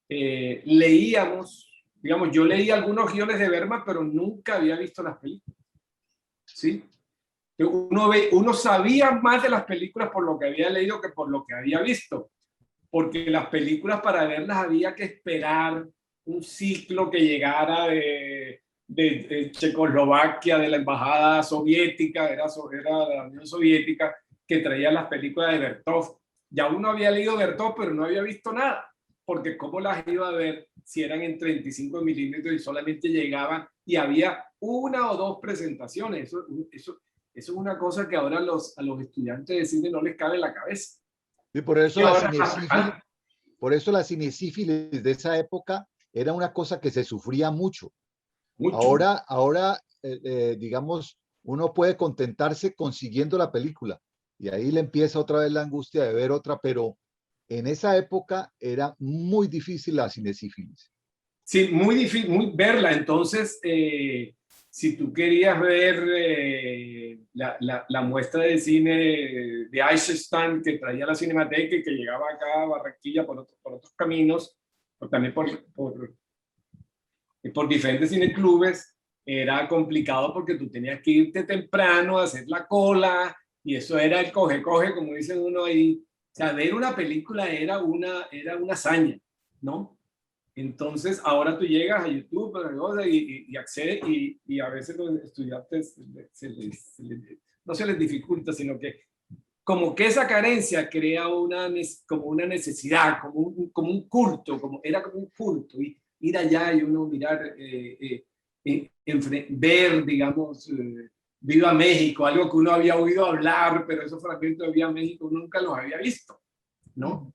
leíamos, digamos, yo leí algunos guiones de Bergman, pero nunca había visto las películas. ¿Sí? Uno sabía más de las películas por lo que había leído que por lo que había visto, porque las películas para verlas había que esperar un ciclo que llegara de Checoslovaquia, de la embajada soviética, era de la Unión Soviética, que traía las películas de Bertov. Ya uno había leído Bertov, pero no había visto nada, porque cómo las iba a ver si eran en 35 milímetros y solamente llegaban y había 1 o 2 presentaciones. Eso es una cosa que ahora a los estudiantes de cine no les cabe en la cabeza. Y por eso la cinesífilis de esa época era una cosa que se sufría mucho. Ahora digamos, uno puede contentarse consiguiendo la película y ahí le empieza otra vez la angustia de ver otra, pero en esa época era muy difícil la cinesífilis. Sí, muy difícil verla. Entonces, si tú querías ver la muestra de cine de Eisenstein que traía la Cinemateca y que llegaba acá a Barranquilla por otros caminos, o también por diferentes cineclubes, era complicado porque tú tenías que irte temprano a hacer la cola y eso era el coge-coge, como dicen uno ahí. O sea, ver una película era una hazaña, ¿no? Entonces, ahora tú llegas a YouTube y accedes y a veces los estudiantes no se les dificulta, sino que como que esa carencia crea como una necesidad, como un culto, era como un culto. Y ir allá y uno mirar, ver, digamos, Viva México, algo que uno había oído hablar, pero esos fragmentos de Viva México uno nunca los había visto, ¿no?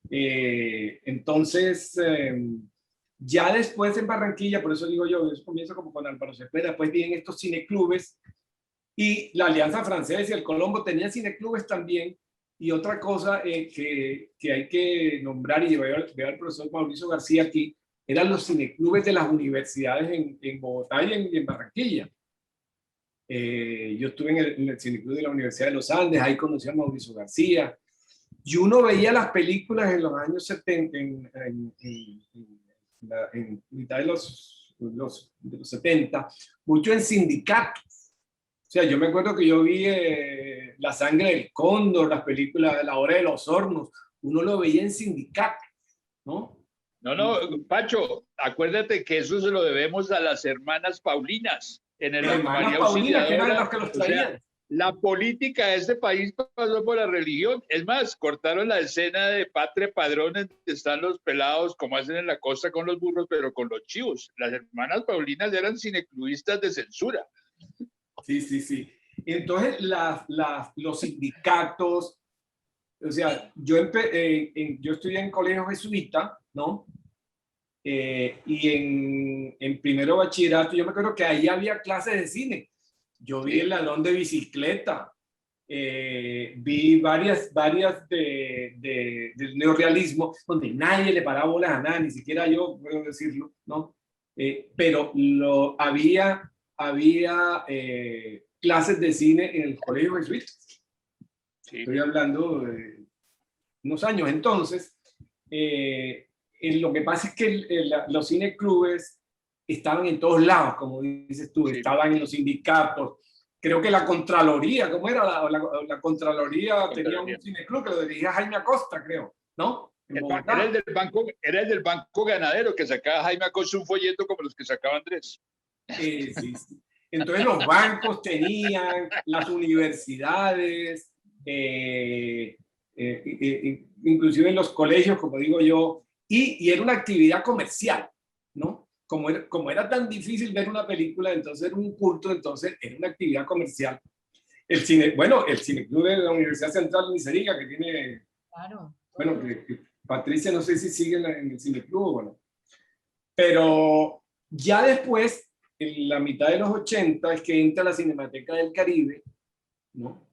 Entonces, ya después en Barranquilla, por eso digo yo comienzo como con Álvaro Cepeda, después vienen estos cineclubes, y la Alianza Francesa y el Colombo tenían cineclubes también. Y otra cosa que hay que nombrar, y veo al profesor Mauricio García aquí, eran los cineclubes de las universidades en Bogotá y en Barranquilla. Yo estuve en el cineclub de la Universidad de los Andes, ahí conocí a Mauricio García, y uno veía las películas en los años 70, en mitad de los 70, mucho en sindicatos. O sea, yo me acuerdo que yo vi La sangre del cóndor, las películas de La hora de los hornos, uno lo veía en sindicatos, ¿no? No, Pacho, acuérdate que eso se lo debemos a las hermanas Paulinas. En el Hermanas Paulinas, que eran los que los traían. O sea, la política de este país pasó por la religión. Es más, cortaron la escena de Patria Padrón, donde están los pelados, como hacen en la costa con los burros, pero con los chivos. Las hermanas Paulinas eran cineclubistas de censura. Sí. Entonces, los sindicatos, o sea, yo estudié en colegio jesuita, ¿no? Y en primero bachillerato, yo me acuerdo que ahí había clases de cine. Yo vi El ladrón de bicicleta, vi varias del neorrealismo, donde nadie le paraba bolas a nada, ni siquiera yo puedo decirlo, ¿no? Pero había clases de cine en el colegio jesuita. Sí. Estoy hablando de unos años. Entonces, lo que pasa es que los cineclubes estaban en todos lados, como dices tú, sí. Estaban en los sindicatos. Creo que la Contraloría, ¿cómo era? La Contraloría tenía un cineclub que lo dirigía Jaime Acosta, creo, ¿no? Era el del Banco Ganadero, que sacaba Jaime Acosta un folleto como los que sacaba Andrés. Sí. Entonces los bancos tenían, las universidades, inclusive en los colegios, como digo yo, y era una actividad comercial, ¿no? Como era tan difícil ver una película, entonces era un culto, entonces era una actividad comercial. El cineclub de la Universidad Central, ni se diga, que tiene... Claro. Bueno, Patricia no sé si sigue en el cineclub, bueno. Pero ya después, en la mitad de los 80, es que entra la Cinemateca del Caribe, ¿no?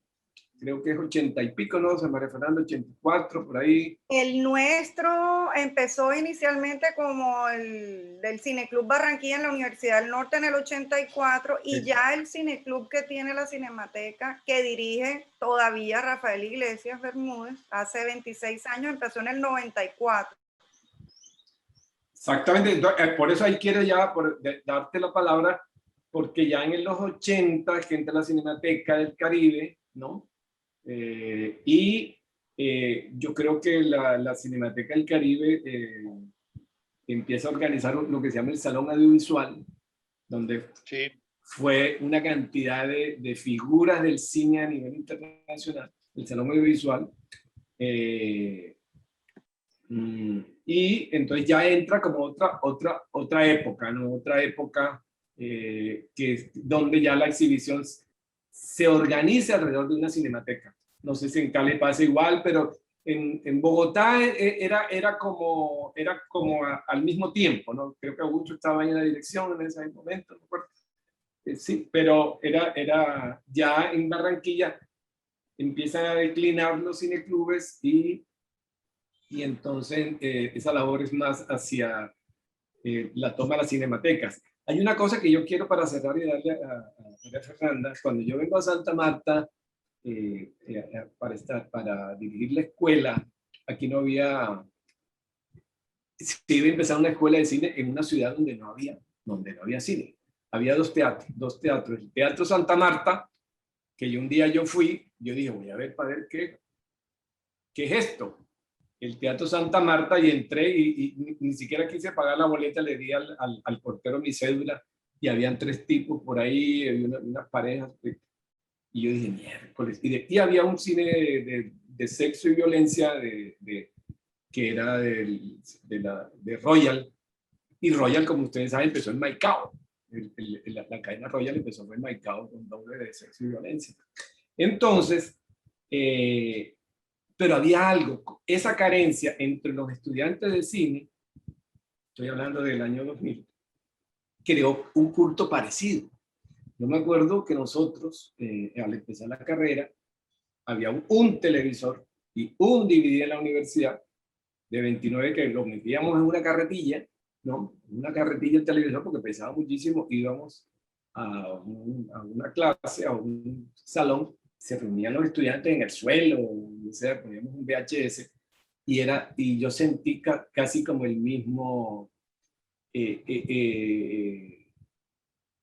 Creo que es 80 y pico, ¿no? San María Fernanda, 84, por ahí. El nuestro empezó inicialmente como el del Cineclub Barranquilla en la Universidad del Norte en el 84, y sí. Ya el cineclub que tiene la Cinemateca, que dirige todavía Rafael Iglesias Bermúdez, hace 26 años, empezó en el 94. Exactamente, entonces, por eso ahí quiero ya darte la palabra, porque ya en los 80 es que entra la Cinemateca del Caribe, ¿no? Yo creo que la Cinemateca del Caribe empieza a organizar lo que se llama el Salón Audiovisual, donde sí. Fue una cantidad de figuras del cine a nivel internacional, el Salón Audiovisual, y entonces ya entra como otra época, ¿no? Otra época donde ya la exhibición se organiza alrededor de una cinemateca. No sé si en Cali pasa igual, pero en Bogotá era como al mismo tiempo, ¿no? Creo que Augusto estaba ahí en la dirección en ese momento, ¿no? Sí, pero era ya en Barranquilla empiezan a declinar los cineclubes y entonces esa labor es más hacia la toma de las cinematecas. Hay una cosa que yo quiero para cerrar y darle a María Fernanda. Cuando yo vengo a Santa Marta para dirigir la escuela, aquí no había... Se iba a empezar una escuela de cine en una ciudad donde no había cine. Había dos teatros. El Teatro Santa Marta, que un día yo fui, yo dije, voy a ver para ver qué es esto. El Teatro Santa Marta, y entré y ni siquiera quise pagar la boleta, le di al portero mi cédula y habían 3 tipos por ahí, había unas parejas, y yo dije, miércoles, y había un cine de sexo y violencia que era de Royal, y Royal, como ustedes saben, empezó en Maicao, la cadena Royal empezó fue enmarcado con doble de sexo y violencia. Entonces, pero había algo, esa carencia entre los estudiantes de cine, estoy hablando del año 2000, creó un culto parecido. Yo me acuerdo que nosotros, al empezar la carrera, había un televisor y un DVD en la universidad de 29 que lo metíamos en una carretilla, ¿no? Una carretilla en televisor porque pesaba muchísimo, íbamos a una clase, a un salón, se reunían los estudiantes en el suelo, o sea, poníamos un VHS y yo sentí casi como el mismo,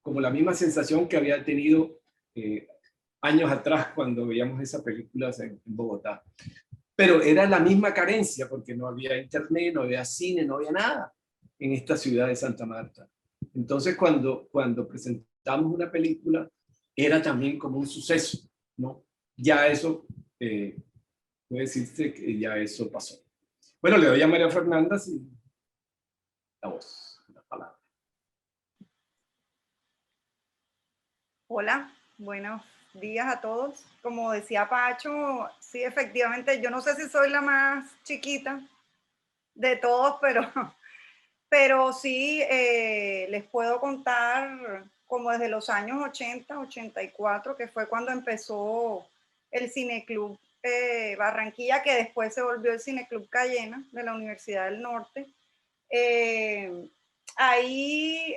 como la misma sensación que había tenido años atrás cuando veíamos esas películas en Bogotá. Pero era la misma carencia porque no había internet, no había cine, no había nada en esta ciudad de Santa Marta. Entonces cuando presentamos una película era también como un suceso, ¿no? Ya eso, puede decirse que ya eso pasó. Bueno, le doy a María Fernanda la voz, la palabra. Hola, buenos días a todos. Como decía Pacho, sí, efectivamente, yo no sé si soy la más chiquita de todos, pero sí les puedo contar como desde los años 80, 84, que fue cuando empezó el Cineclub Barranquilla, que después se volvió el Cineclub Cayena de la Universidad del Norte. Ahí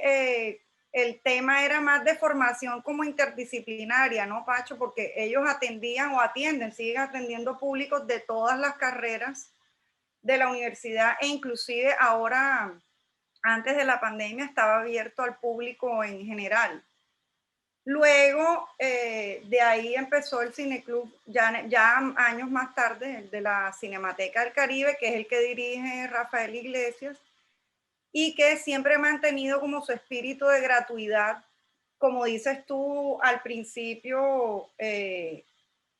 el tema era más de formación como interdisciplinaria, ¿no, Pacho? Porque ellos atendían o atienden, siguen atendiendo públicos de todas las carreras de la universidad e inclusive ahora, antes de la pandemia, estaba abierto al público en general. Luego, de ahí empezó el Cineclub, ya años más tarde, el de la Cinemateca del Caribe, que es el que dirige Rafael Iglesias, y que siempre ha mantenido como su espíritu de gratuidad. Como dices tú, al principio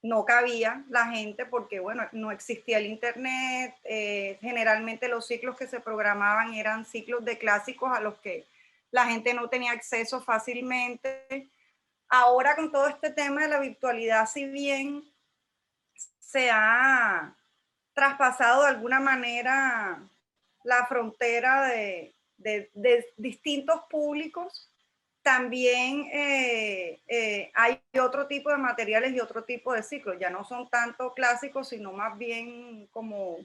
no cabía la gente porque, bueno, no existía el internet, generalmente los ciclos que se programaban eran ciclos de clásicos a los que la gente no tenía acceso fácilmente. Ahora con todo este tema de la virtualidad, si bien se ha traspasado de alguna manera la frontera de distintos públicos, también hay otro tipo de materiales y otro tipo de ciclos. Ya no son tanto clásicos, sino más bien como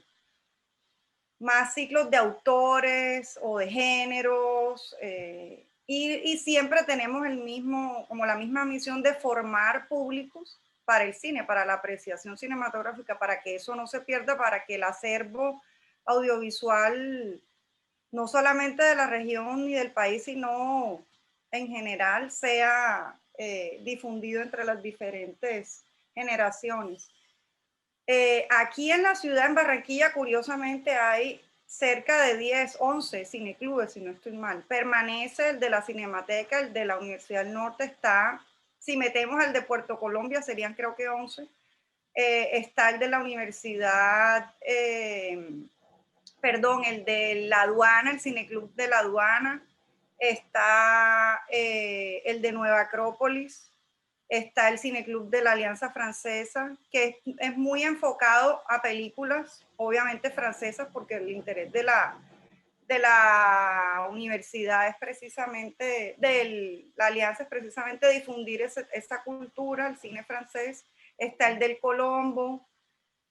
más ciclos de autores o de géneros. Y siempre tenemos como la misma misión de formar públicos para el cine, para la apreciación cinematográfica, para que eso no se pierda, para que el acervo audiovisual, no solamente de la región ni del país, sino en general, sea difundido entre las diferentes generaciones. Aquí en la ciudad, en Barranquilla, curiosamente hay cerca de 10, 11 cineclubes, si no estoy mal. Permanece el de la Cinemateca, el de la Universidad del Norte está, si metemos el de Puerto Colombia, serían creo que 11. Está el de la Universidad, el de la Aduana, el Cineclub de la Aduana. Está el de Nueva Acrópolis. Está el Cineclub de la Alianza Francesa, que es muy enfocado a películas, obviamente francesas, porque el interés de la universidad es precisamente, la Alianza es precisamente difundir esa cultura, el cine francés. Está el del Colombo.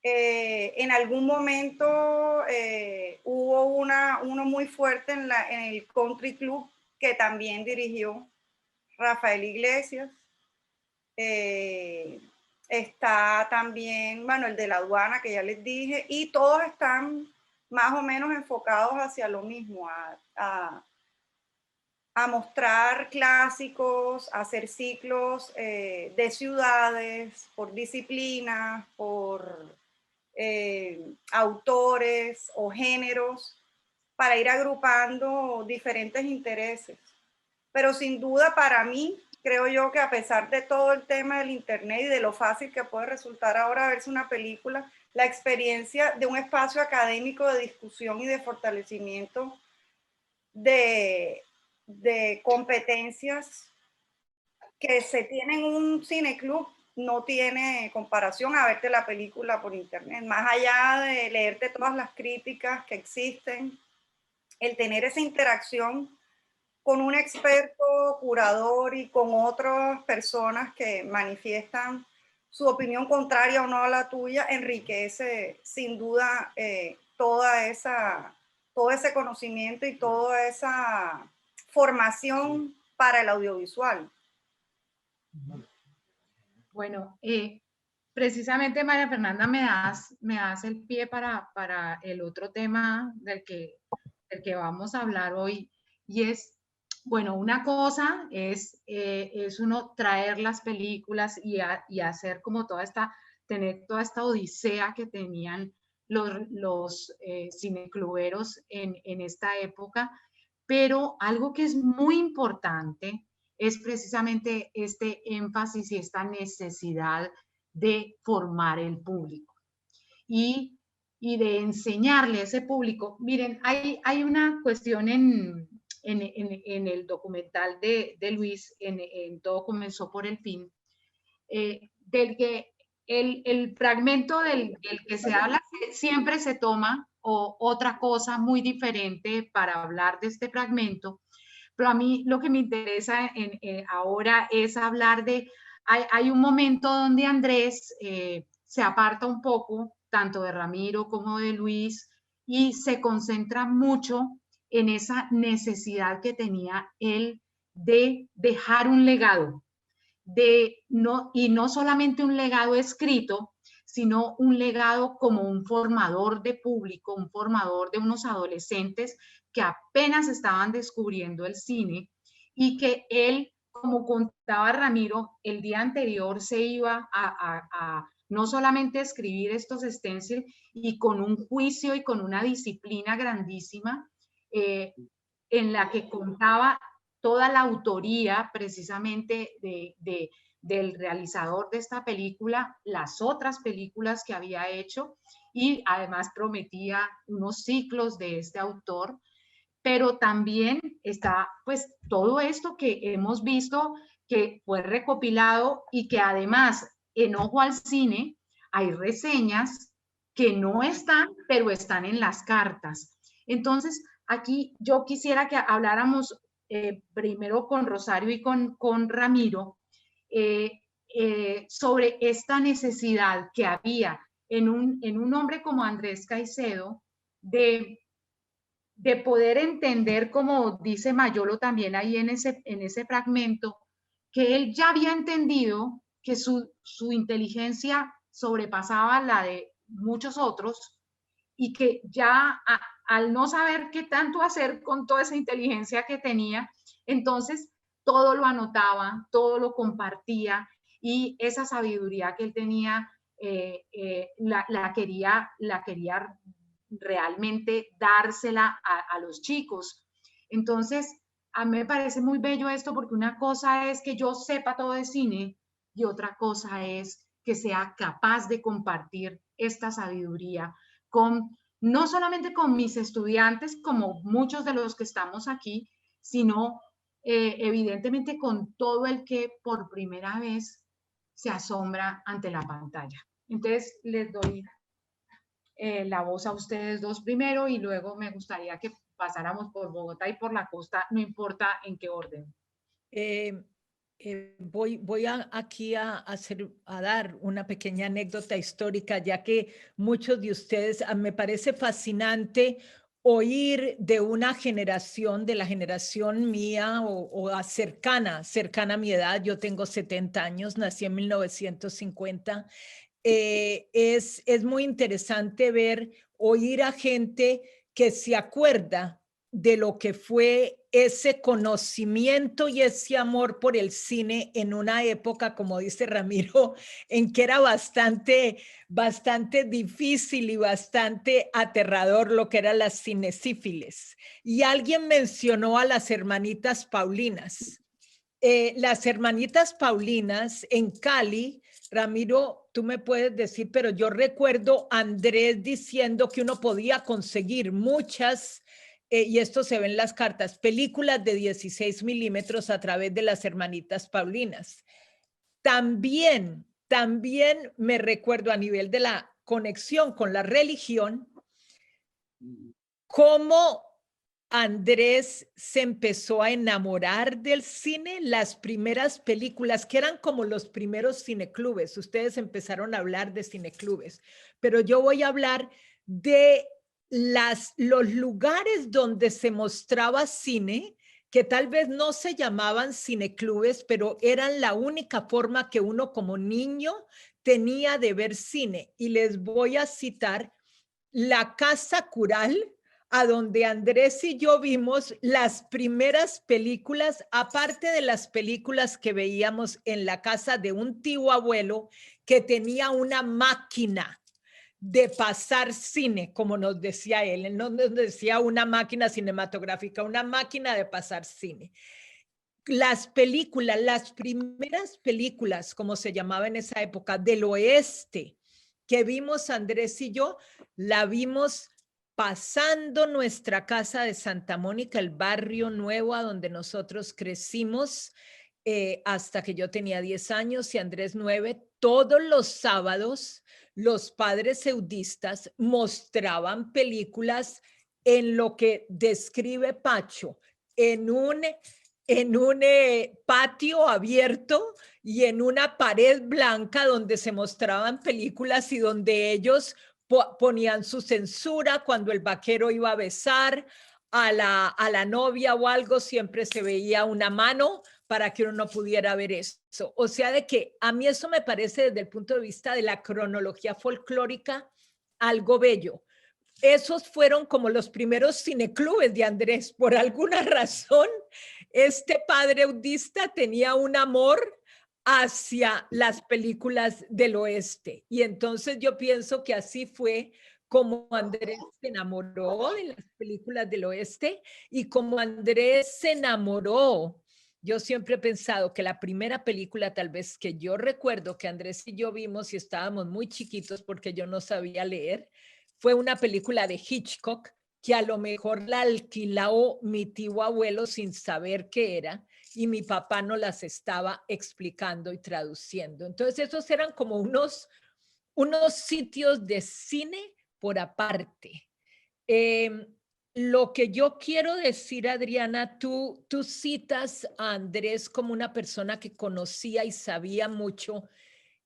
En algún momento hubo uno muy fuerte en el Country Club, que también dirigió Rafael Iglesias. Está también, bueno, el de la Aduana, que ya les dije, y todos están más o menos enfocados hacia lo mismo, a mostrar clásicos, a hacer ciclos de ciudades, por disciplinas, por autores o géneros, para ir agrupando diferentes intereses. Pero sin duda para mí, creo yo que a pesar de todo el tema del internet y de lo fácil que puede resultar ahora verse una película, la experiencia de un espacio académico de discusión y de fortalecimiento de de competencias que se tienen en un cineclub no tiene comparación a verte la película por internet. Más allá de leerte todas las críticas que existen, el tener esa interacción con un experto, curador y con otras personas que manifiestan su opinión contraria o no a la tuya, enriquece sin duda todo ese conocimiento y toda esa formación para el audiovisual. Bueno, precisamente María Fernanda me das el pie para el otro tema del que vamos a hablar hoy, y es, bueno, una cosa es uno traer las películas y hacer como tener toda esta odisea que tenían los cinecluberos en esta época, pero algo que es muy importante es precisamente este énfasis y esta necesidad de formar el público y de enseñarle a ese público. Miren, hay una cuestión en el documental de Luis, en Todo comenzó por el fin, del que el fragmento del que se habla siempre se toma otra cosa muy diferente para hablar de este fragmento, pero a mí lo que me interesa ahora es hablar de, hay un momento donde Andrés se aparta un poco, tanto de Ramiro como de Luis, y se concentra mucho en esa necesidad que tenía él de dejar un legado, y no solamente un legado escrito, sino un legado como un formador de público, un formador de unos adolescentes que apenas estaban descubriendo el cine, y que él, como contaba Ramiro, el día anterior se iba a no solamente escribir estos stencils, y con un juicio y con una disciplina grandísima, en la que contaba toda la autoría precisamente del realizador de esta película, las otras películas que había hecho, y además prometía unos ciclos de este autor. Pero también está pues todo esto que hemos visto, que fue recopilado, y que además en Ojo al Cine hay reseñas que no están, pero están en las cartas. Entonces, aquí yo quisiera que habláramos primero con Rosario y con Ramiro sobre esta necesidad que había en un hombre como Andrés Caicedo de poder entender, como dice Mayolo también ahí en ese fragmento, que él ya había entendido que su inteligencia sobrepasaba la de muchos otros, y que ya al no saber qué tanto hacer con toda esa inteligencia que tenía, entonces todo lo anotaba, todo lo compartía, y esa sabiduría que él tenía la quería realmente dársela a los chicos. Entonces, a mí me parece muy bello esto, porque una cosa es que yo sepa todo de cine y otra cosa es que sea capaz de compartir esta sabiduría no solamente con mis estudiantes, como muchos de los que estamos aquí, sino evidentemente con todo el que por primera vez se asombra ante la pantalla. Entonces, les doy la voz a ustedes dos primero, y luego me gustaría que pasáramos por Bogotá y por la costa, no importa en qué orden. Voy aquí a dar una pequeña anécdota histórica, ya que muchos de ustedes, me parece fascinante oír de una generación, de la generación mía o cercana a mi edad. Yo tengo 70 años, nací en 1950. Es muy interesante oír a gente que se acuerda de lo que fue ese conocimiento y ese amor por el cine en una época, como dice Ramiro, en que era bastante difícil y bastante aterrador lo que eran las cinesífiles. Y alguien mencionó a las hermanitas Paulinas. Las hermanitas Paulinas en Cali, Ramiro, tú me puedes decir, pero yo recuerdo a Andrés diciendo que uno podía conseguir muchas y esto se ve en las cartas, películas de 16 milímetros a través de las hermanitas Paulinas. También me recuerdo a nivel de la conexión con la religión, cómo Andrés se empezó a enamorar del cine, las primeras películas, que eran como los primeros cineclubes. Ustedes empezaron a hablar de cineclubes, pero yo voy a hablar de los lugares donde se mostraba cine, que tal vez no se llamaban cineclubes, pero eran la única forma que uno como niño tenía de ver cine. Y les voy a citar la Casa Cural, a donde Andrés y yo vimos las primeras películas, aparte de las películas que veíamos en la casa de un tío abuelo que tenía una máquina de pasar cine, como nos decía él no nos decía una máquina cinematográfica, una máquina de pasar cine. Las películas, las primeras películas, como se llamaba en esa época, del oeste, que vimos Andrés y yo, la vimos pasando nuestra casa de Santa Mónica, el barrio nuevo a donde nosotros crecimos, hasta que yo tenía 10 años y Andrés 9, todos los sábados los padres eudistas mostraban películas en lo que describe Pacho, en un patio abierto y en una pared blanca donde se mostraban películas y donde ellos ponían su censura. Cuando el vaquero iba a besar a la novia o algo, siempre se veía una mano para que uno no pudiera ver eso. O sea, de que a mí eso me parece desde el punto de vista de la cronología folclórica algo bello. Esos fueron como los primeros cineclubes de Andrés. Por alguna razón, este padre eudista tenía un amor hacia las películas del oeste. Y entonces yo pienso que así fue como Andrés se enamoró de las películas del oeste y como Andrés se enamoró. Yo siempre he pensado que la primera película tal vez que yo recuerdo que Andrés y yo vimos y estábamos muy chiquitos porque yo no sabía leer, fue una película de Hitchcock que a lo mejor la alquiló mi tío abuelo sin saber qué era y mi papá no las estaba explicando y traduciendo. Entonces esos eran como unos sitios de cine por aparte. Lo que yo quiero decir, Adriana, tú citas a Andrés como una persona que conocía y sabía mucho,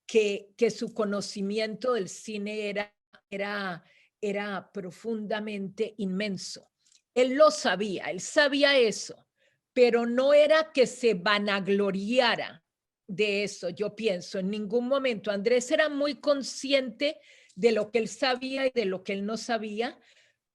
que su conocimiento del cine era profundamente inmenso. Él lo sabía, él sabía eso, pero no era que se vanagloriara de eso, yo pienso, en ningún momento. Andrés era muy consciente de lo que él sabía y de lo que él no sabía,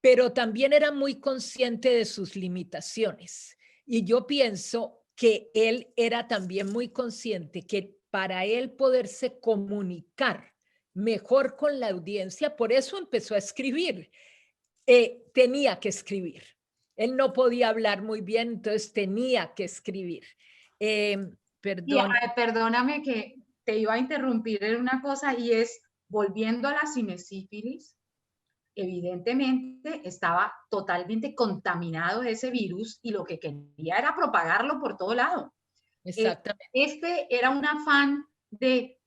pero también era muy consciente de sus limitaciones. Y yo pienso que él era también muy consciente que para él poderse comunicar mejor con la audiencia, por eso empezó a escribir. Tenía que escribir. Él no podía hablar muy bien, entonces tenía que escribir. Perdóname que te iba a interrumpir en una cosa, y es, volviendo a la cinesífilis, evidentemente estaba totalmente contaminado de ese virus y lo que quería era propagarlo por todo lado. Exactamente. Este era un afán de,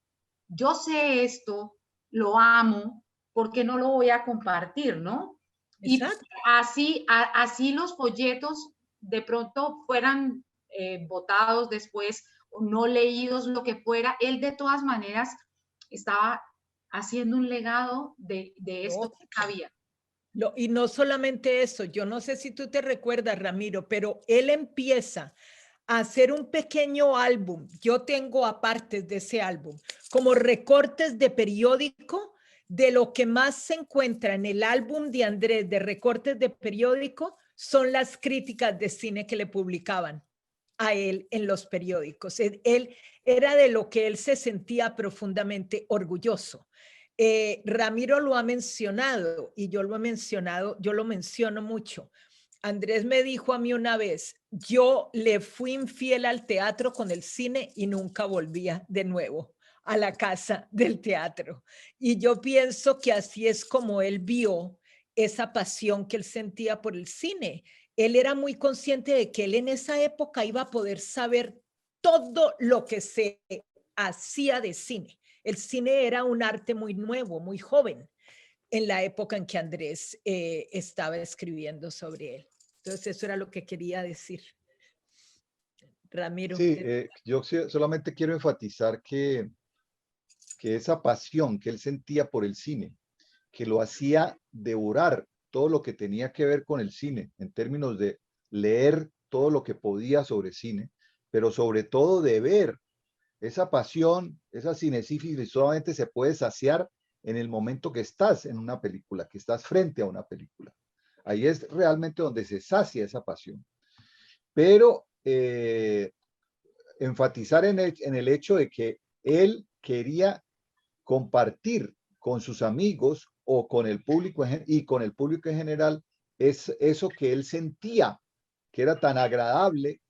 yo sé esto, lo amo, ¿por qué no lo voy a compartir, no? Exacto. Y así los folletos de pronto fueran botados después, no leídos, lo que fuera, él de todas maneras estaba haciendo un legado de esto que había. Y no solamente eso, yo no sé si tú te recuerdas, Ramiro, pero él empieza a hacer un pequeño álbum. Yo tengo apartes de ese álbum, como recortes de periódico, de lo que más se encuentra en el álbum de Andrés de recortes de periódico son las críticas de cine que le publicaban a él en los periódicos. Él era de lo que él se sentía profundamente orgulloso. Ramiro lo ha mencionado y yo lo he mencionado, yo lo menciono mucho. Andrés me dijo a mí una vez, yo le fui infiel al teatro con el cine y nunca volvía de nuevo a la casa del teatro. Y yo pienso que así es como él vio esa pasión que él sentía por el cine. Él era muy consciente de que él en esa época iba a poder saber todo lo que se hacía de cine. El cine era un arte muy nuevo, muy joven, en la época en que Andrés estaba escribiendo sobre él. Entonces, eso era lo que quería decir. Ramiro. Sí, yo solamente quiero enfatizar que esa pasión que él sentía por el cine, que lo hacía devorar todo lo que tenía que ver con el cine, en términos de leer todo lo que podía sobre cine, pero sobre todo de ver. Esa pasión, esa cinesífilis solamente se puede saciar en el momento que estás en una película, que estás frente a una película. Ahí es realmente donde se sacia esa pasión. Pero enfatizar en el hecho de que él quería compartir con sus amigos o con el público y con el público en general es eso que él sentía que era tan agradable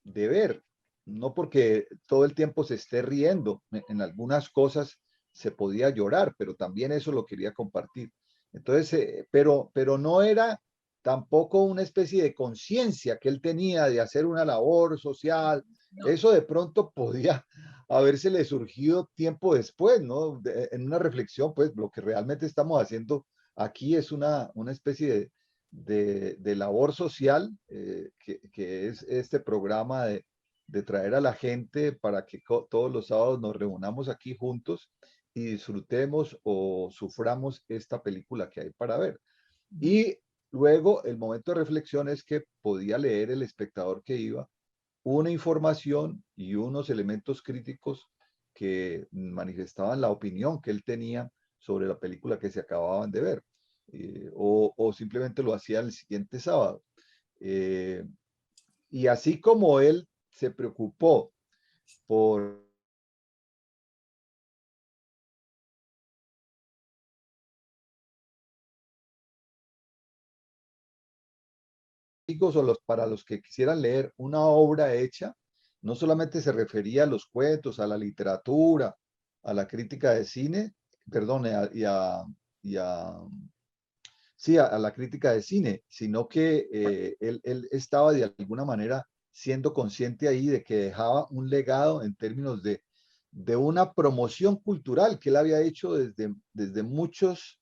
de ver, no porque todo el tiempo se esté riendo, en algunas cosas se podía llorar, pero también eso lo quería compartir. Entonces, pero no era tampoco una especie de conciencia que él tenía de hacer una labor social. No. Eso de pronto podía habérsele surgido tiempo después, ¿no? En una reflexión, pues lo que realmente estamos haciendo aquí es una especie de labor social, que es este programa de traer a la gente para que todos los sábados nos reunamos aquí juntos y disfrutemos o suframos esta película que hay para ver. Y luego el momento de reflexión es que podía leer el espectador que iba una información y unos elementos críticos que manifestaban la opinión que él tenía sobre la película que se acababan de ver. O simplemente lo hacía el siguiente sábado. Y así como él se preocupó por o para los que quisieran leer una obra hecha, no solamente se refería a los cuentos, a la literatura, a la crítica de cine, perdón, sí, a la crítica de cine, sino que él estaba de alguna manera siendo consciente ahí de que dejaba un legado en términos de una promoción cultural que él había hecho desde muchos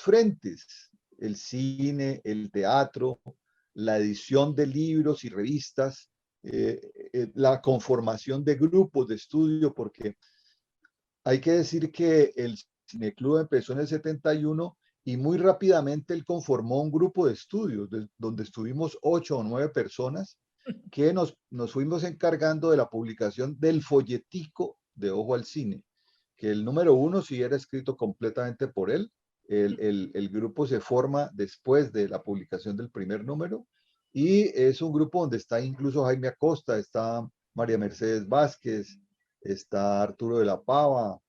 frentes: el cine, el teatro, la edición de libros y revistas, la conformación de grupos de estudio, porque hay que decir que el Cineclub empezó en el 71 y muy rápidamente él conformó un grupo de estudios donde estuvimos 8 o 9 personas que nos fuimos encargando de la publicación del folletico de Ojo al Cine, que el número 1 sí era escrito completamente por él. El grupo se forma después de la publicación del primer número y es un grupo donde está incluso Jaime Acosta, está María Mercedes Vázquez, está Arturo de la Pava.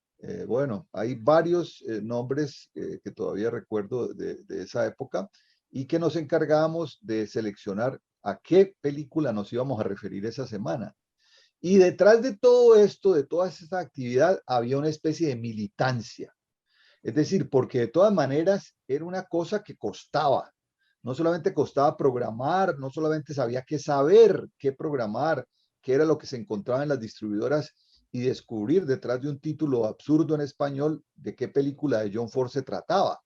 Bueno, hay varios nombres que todavía recuerdo de esa época y que nos encargábamos de seleccionar a qué película nos íbamos a referir esa semana. Y detrás de todo esto, de toda esta actividad, había una especie de militancia. Es decir, porque de todas maneras era una cosa que costaba. No solamente costaba programar, no solamente sabía qué saber, qué programar, qué era lo que se encontraba en las distribuidoras y descubrir detrás de un título absurdo en español de qué película de John Ford se trataba.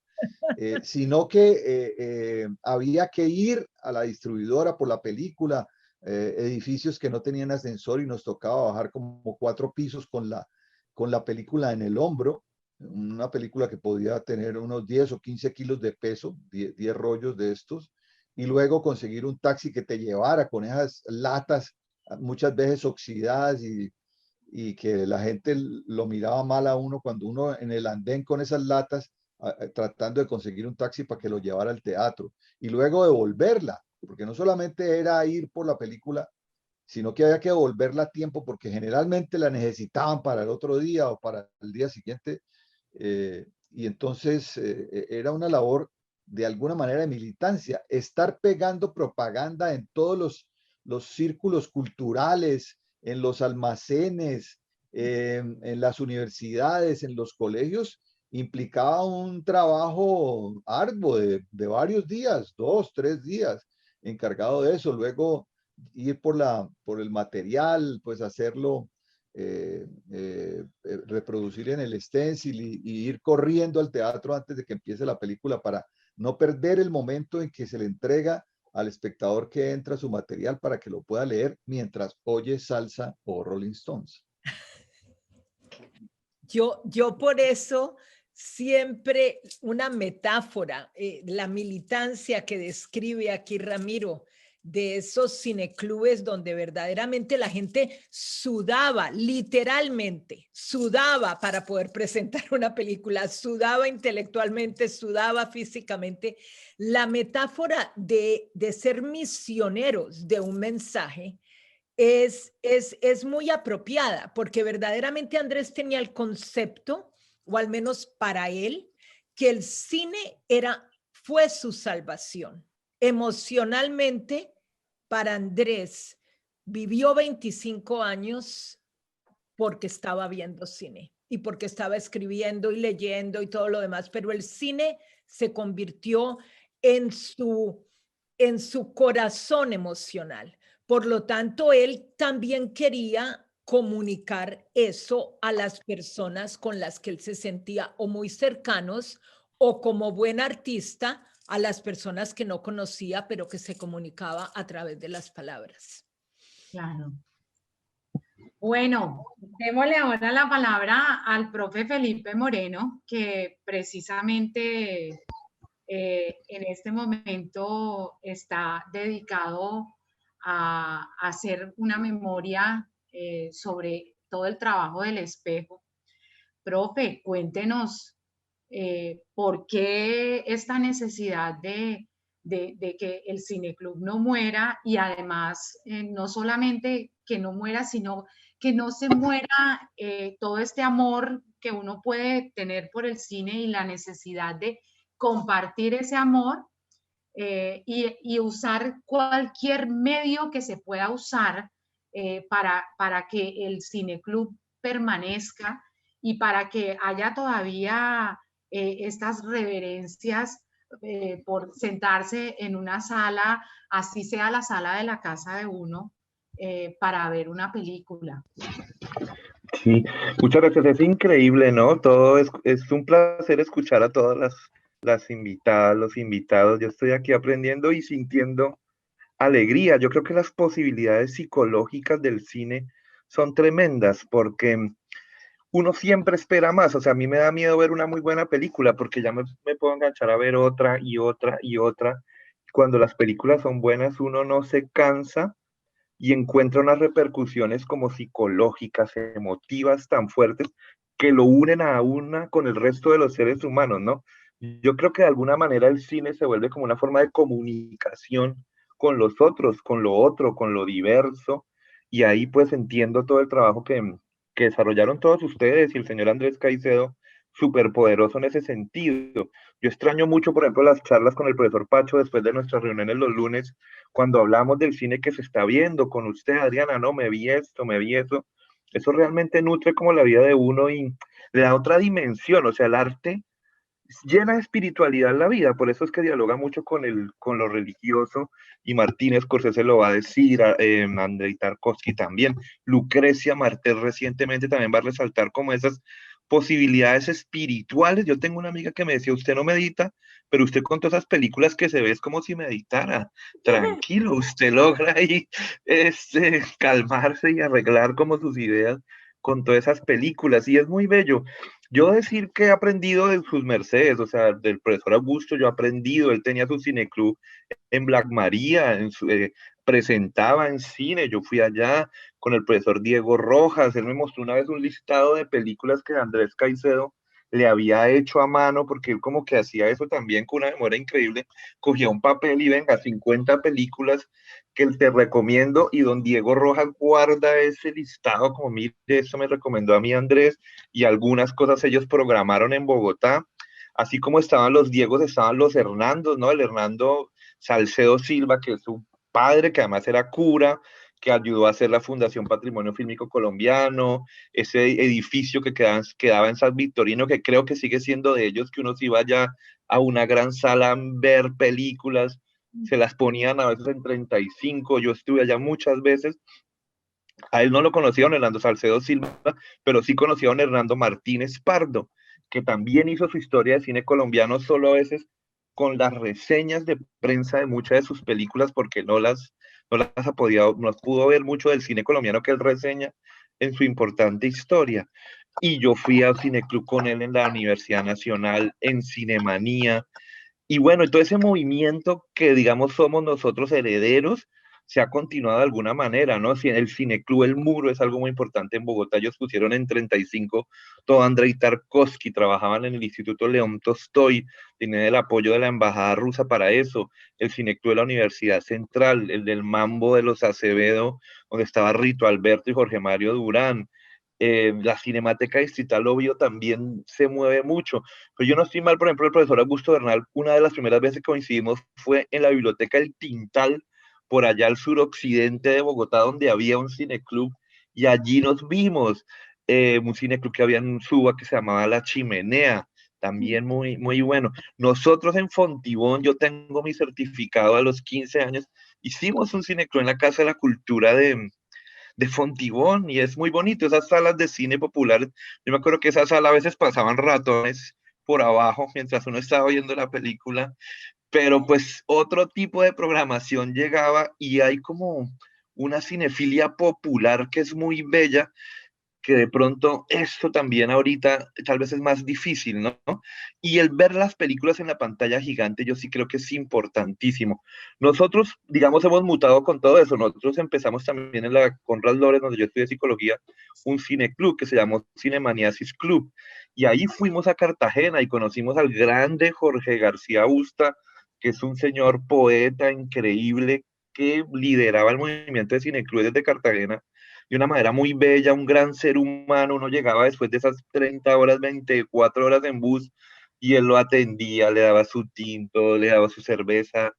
Sino que había que ir a la distribuidora por la película, edificios que no tenían ascensor y nos tocaba bajar como 4 pisos con la película en el hombro, una película que podía tener unos 10 o 15 kilos de peso, 10 rollos de estos, y luego conseguir un taxi que te llevara con esas latas muchas veces oxidadas y que la gente lo miraba mal a uno cuando uno en el andén con esas latas tratando de conseguir un taxi para que lo llevara al teatro y luego devolverla, porque no solamente era ir por la película, sino que había que devolverla a tiempo porque generalmente la necesitaban para el otro día o para el día siguiente, y entonces era una labor de alguna manera de militancia, estar pegando propaganda en todos los círculos culturales, en los almacenes, en las universidades, en los colegios, implicaba un trabajo arduo de varios días, 2, 3 días, encargado de eso. Luego ir por el material, pues hacerlo, reproducir en el stencil y ir corriendo al teatro antes de que empiece la película para no perder el momento en que se le entrega al espectador que entra su material para que lo pueda leer mientras oye salsa o Rolling Stones. Yo por eso siempre una metáfora, la militancia que describe aquí Ramiro, de esos cineclubes donde verdaderamente la gente sudaba, literalmente, sudaba para poder presentar una película, sudaba intelectualmente, sudaba físicamente. La metáfora de ser misioneros de un mensaje es muy apropiada, porque verdaderamente Andrés tenía el concepto, o al menos para él, que el cine fue su salvación. Emocionalmente, para Andrés, vivió 25 años porque estaba viendo cine y porque estaba escribiendo y leyendo y todo lo demás, pero el cine se convirtió en su corazón emocional. Por lo tanto, él también quería comunicar eso a las personas con las que él se sentía o muy cercanos o como buen artista a las personas que no conocía, pero que se comunicaba a través de las palabras. Claro. Bueno, démosle ahora la palabra al profe Felipe Moreno, que precisamente en este momento está dedicado a hacer una memoria sobre todo el trabajo del espejo. Profe, cuéntenos por qué esta necesidad de que el cineclub no muera y además no solamente que no muera, sino que no se muera todo este amor que uno puede tener por el cine y la necesidad de compartir ese amor y usar cualquier medio que se pueda usar para que el cineclub permanezca y para que haya todavía estas reverencias por sentarse en una sala, así sea la sala de la casa de uno, para ver una película. Sí, muchas gracias. Es increíble, ¿no? Todo es un placer escuchar a todas las invitadas, los invitados. Yo estoy aquí aprendiendo y sintiendo alegría. Yo creo que las posibilidades psicológicas del cine son tremendas porque uno siempre espera más. O sea, a mí me da miedo ver una muy buena película porque ya me puedo enganchar a ver otra y otra y otra. Cuando las películas son buenas, uno no se cansa y encuentra unas repercusiones como psicológicas, emotivas tan fuertes que lo unen a una con el resto de los seres humanos, ¿no? Yo creo que de alguna manera el cine se vuelve como una forma de comunicación con los otros, con lo otro, con lo diverso, y ahí pues entiendo todo el trabajo que desarrollaron todos ustedes y el señor Andrés Caicedo, súper poderoso en ese sentido. Yo extraño mucho, por ejemplo, las charlas con el profesor Pacho después de nuestras reuniones los lunes, cuando hablamos del cine que se está viendo con usted, Adriana, no, me vi esto, me vi eso. Eso realmente nutre como la vida de uno y le da otra dimensión, o sea, el arte llena de espiritualidad la vida, por eso es que dialoga mucho con lo religioso, y Martínez Scorsese lo va a decir, Andrei Tarkovsky también, Lucrecia Martel recientemente también va a resaltar como esas posibilidades espirituales. Yo tengo una amiga que me decía, usted no medita, pero usted con todas esas películas que se ve es como si meditara, tranquilo, usted logra ahí calmarse y arreglar como sus ideas con todas esas películas, y es muy bello. Yo decir que he aprendido de sus mercedes, o sea, del profesor Augusto, yo he aprendido, él tenía su cineclub en Black María, presentaba en cine, yo fui allá con el profesor Diego Rojas, él me mostró una vez un listado de películas que Andrés Caicedo le había hecho a mano, porque él como que hacía eso también con una memoria increíble, cogía un papel y venga, 50 películas que te recomiendo, y don Diego Rojas guarda ese listado como, mire, eso me recomendó a mí Andrés, y algunas cosas ellos programaron en Bogotá, así como estaban los Diegos, estaban los Hernandos, ¿no? El Hernando Salcedo Silva, que es un padre que además era cura, que ayudó a hacer la Fundación Patrimonio Fílmico Colombiano, ese edificio que quedaba en San Victorino, que creo que sigue siendo de ellos, que uno se iba ya a una gran sala a ver películas, se las ponían a veces en 35, yo estuve allá muchas veces. A él no lo conocía don Hernando Salcedo Silva, pero sí conocía a don Hernando Martínez Pardo, que también hizo su historia de cine colombiano, solo a veces con las reseñas de prensa de muchas de sus películas, porque no las pudo ver mucho del cine colombiano que él reseña en su importante historia. Y yo fui al Cineclub con él en la Universidad Nacional, en Cinemanía, y bueno, todo ese movimiento que digamos somos nosotros herederos, se ha continuado de alguna manera, ¿no? El Cineclub El Muro es algo muy importante en Bogotá. Ellos pusieron en 35 todo Andrei Tarkovsky, trabajaban en el Instituto León Tolstoy, tenían el apoyo de la Embajada Rusa para eso. El Cineclub de la Universidad Central, el del Mambo de los Acevedo, donde estaba Rito Alberto y Jorge Mario Durán. La Cinemateca Distrital Obvio también se mueve mucho. Pero yo no estoy mal, por ejemplo, el profesor Augusto Bernal, una de las primeras veces que coincidimos fue en la biblioteca El Tintal, por allá al suroccidente de Bogotá, donde había un cineclub, y allí nos vimos, un cineclub que había en Suba que se llamaba La Chimenea, también muy, muy bueno. Nosotros en Fontibón, yo tengo mi certificado a los 15 años, hicimos un cineclub en la Casa de la Cultura de Fontibón, y es muy bonito, esas salas de cine populares. Yo me acuerdo que esas salas a veces pasaban ratones por abajo mientras uno estaba viendo la película, pero pues otro tipo de programación llegaba y hay como una cinefilia popular que es muy bella, que de pronto esto también ahorita tal vez es más difícil, ¿no? Y el ver las películas en la pantalla gigante yo sí creo que es importantísimo. Nosotros, digamos, hemos mutado con todo eso. Nosotros empezamos también en la Conrad Lorenz, donde yo estudié psicología, un cineclub que se llamó Cinemaniasis Club. Y ahí fuimos a Cartagena y conocimos al grande Jorge García Busta, que es un señor poeta increíble que lideraba el movimiento de cineclubes desde Cartagena de una manera muy bella, un gran ser humano. Uno llegaba después de esas 30 horas, 24 horas en bus, y él lo atendía, le daba su tinto, le daba su cerveza,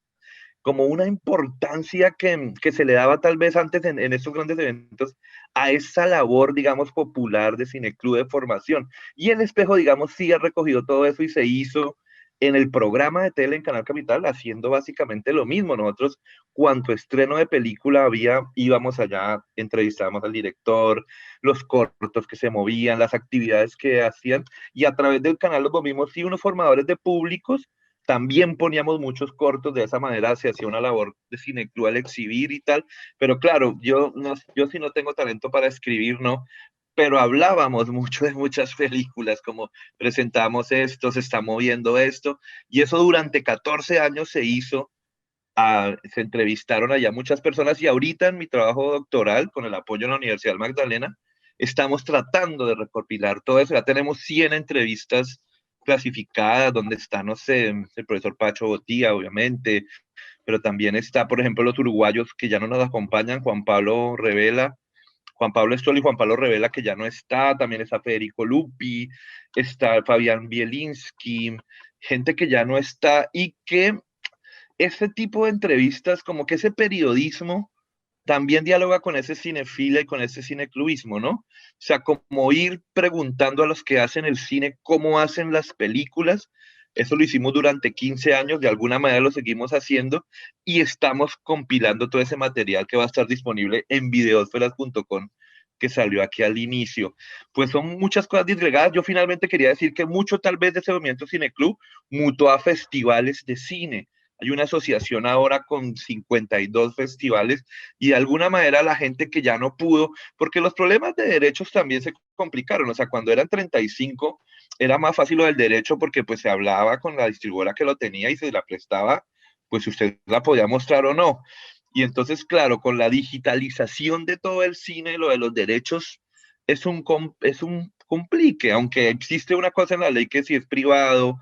como una importancia que se le daba tal vez antes en estos grandes eventos a esa labor, digamos, popular de cineclub de formación. Y el Espejo, digamos, sí ha recogido todo eso y se hizo en el programa de tele en Canal Capital, haciendo básicamente lo mismo. Nosotros, cuanto estreno de película había, íbamos allá, entrevistábamos al director, los cortos que se movían, las actividades que hacían, y a través del canal los volvimos, sí, unos formadores de públicos. También poníamos muchos cortos, de esa manera se hacía una labor de cineclub al exhibir y tal, pero claro, yo sí no tengo talento para escribir, ¿no? Pero hablábamos mucho de muchas películas, como presentamos esto, se está moviendo esto, y eso durante 14 años se hizo, se entrevistaron allá muchas personas, y ahorita en mi trabajo doctoral, con el apoyo de la Universidad Magdalena, estamos tratando de recopilar todo eso. Ya tenemos 100 entrevistas clasificadas, donde está, no sé, el profesor Pacho Botía, obviamente, pero también está, por ejemplo, los uruguayos que ya no nos acompañan, Juan Pablo Stoll y Juan Pablo Revela, que ya no está, también está Federico Lupi, está Fabián Bielinski, gente que ya no está, y que ese tipo de entrevistas, como que ese periodismo también dialoga con ese cinefilia y con ese cineclubismo, ¿no? O sea, como ir preguntando a los que hacen el cine cómo hacen las películas. Eso lo hicimos durante 15 años, de alguna manera lo seguimos haciendo, y estamos compilando todo ese material que va a estar disponible en videosferas.com, que salió aquí al inicio. Pues son muchas cosas disgregadas. Yo finalmente quería decir que mucho tal vez de ese movimiento Cineclub mutó a festivales de cine. Hay una asociación ahora con 52 festivales, y de alguna manera la gente que ya no pudo, porque los problemas de derechos también se complicaron. O sea, cuando eran 35 era más fácil lo del derecho, porque pues se hablaba con la distribuidora que lo tenía y se la prestaba, pues usted la podía mostrar o no. Y entonces, claro, con la digitalización de todo el cine, lo de los derechos es un complique, aunque existe una cosa en la ley que si es privado,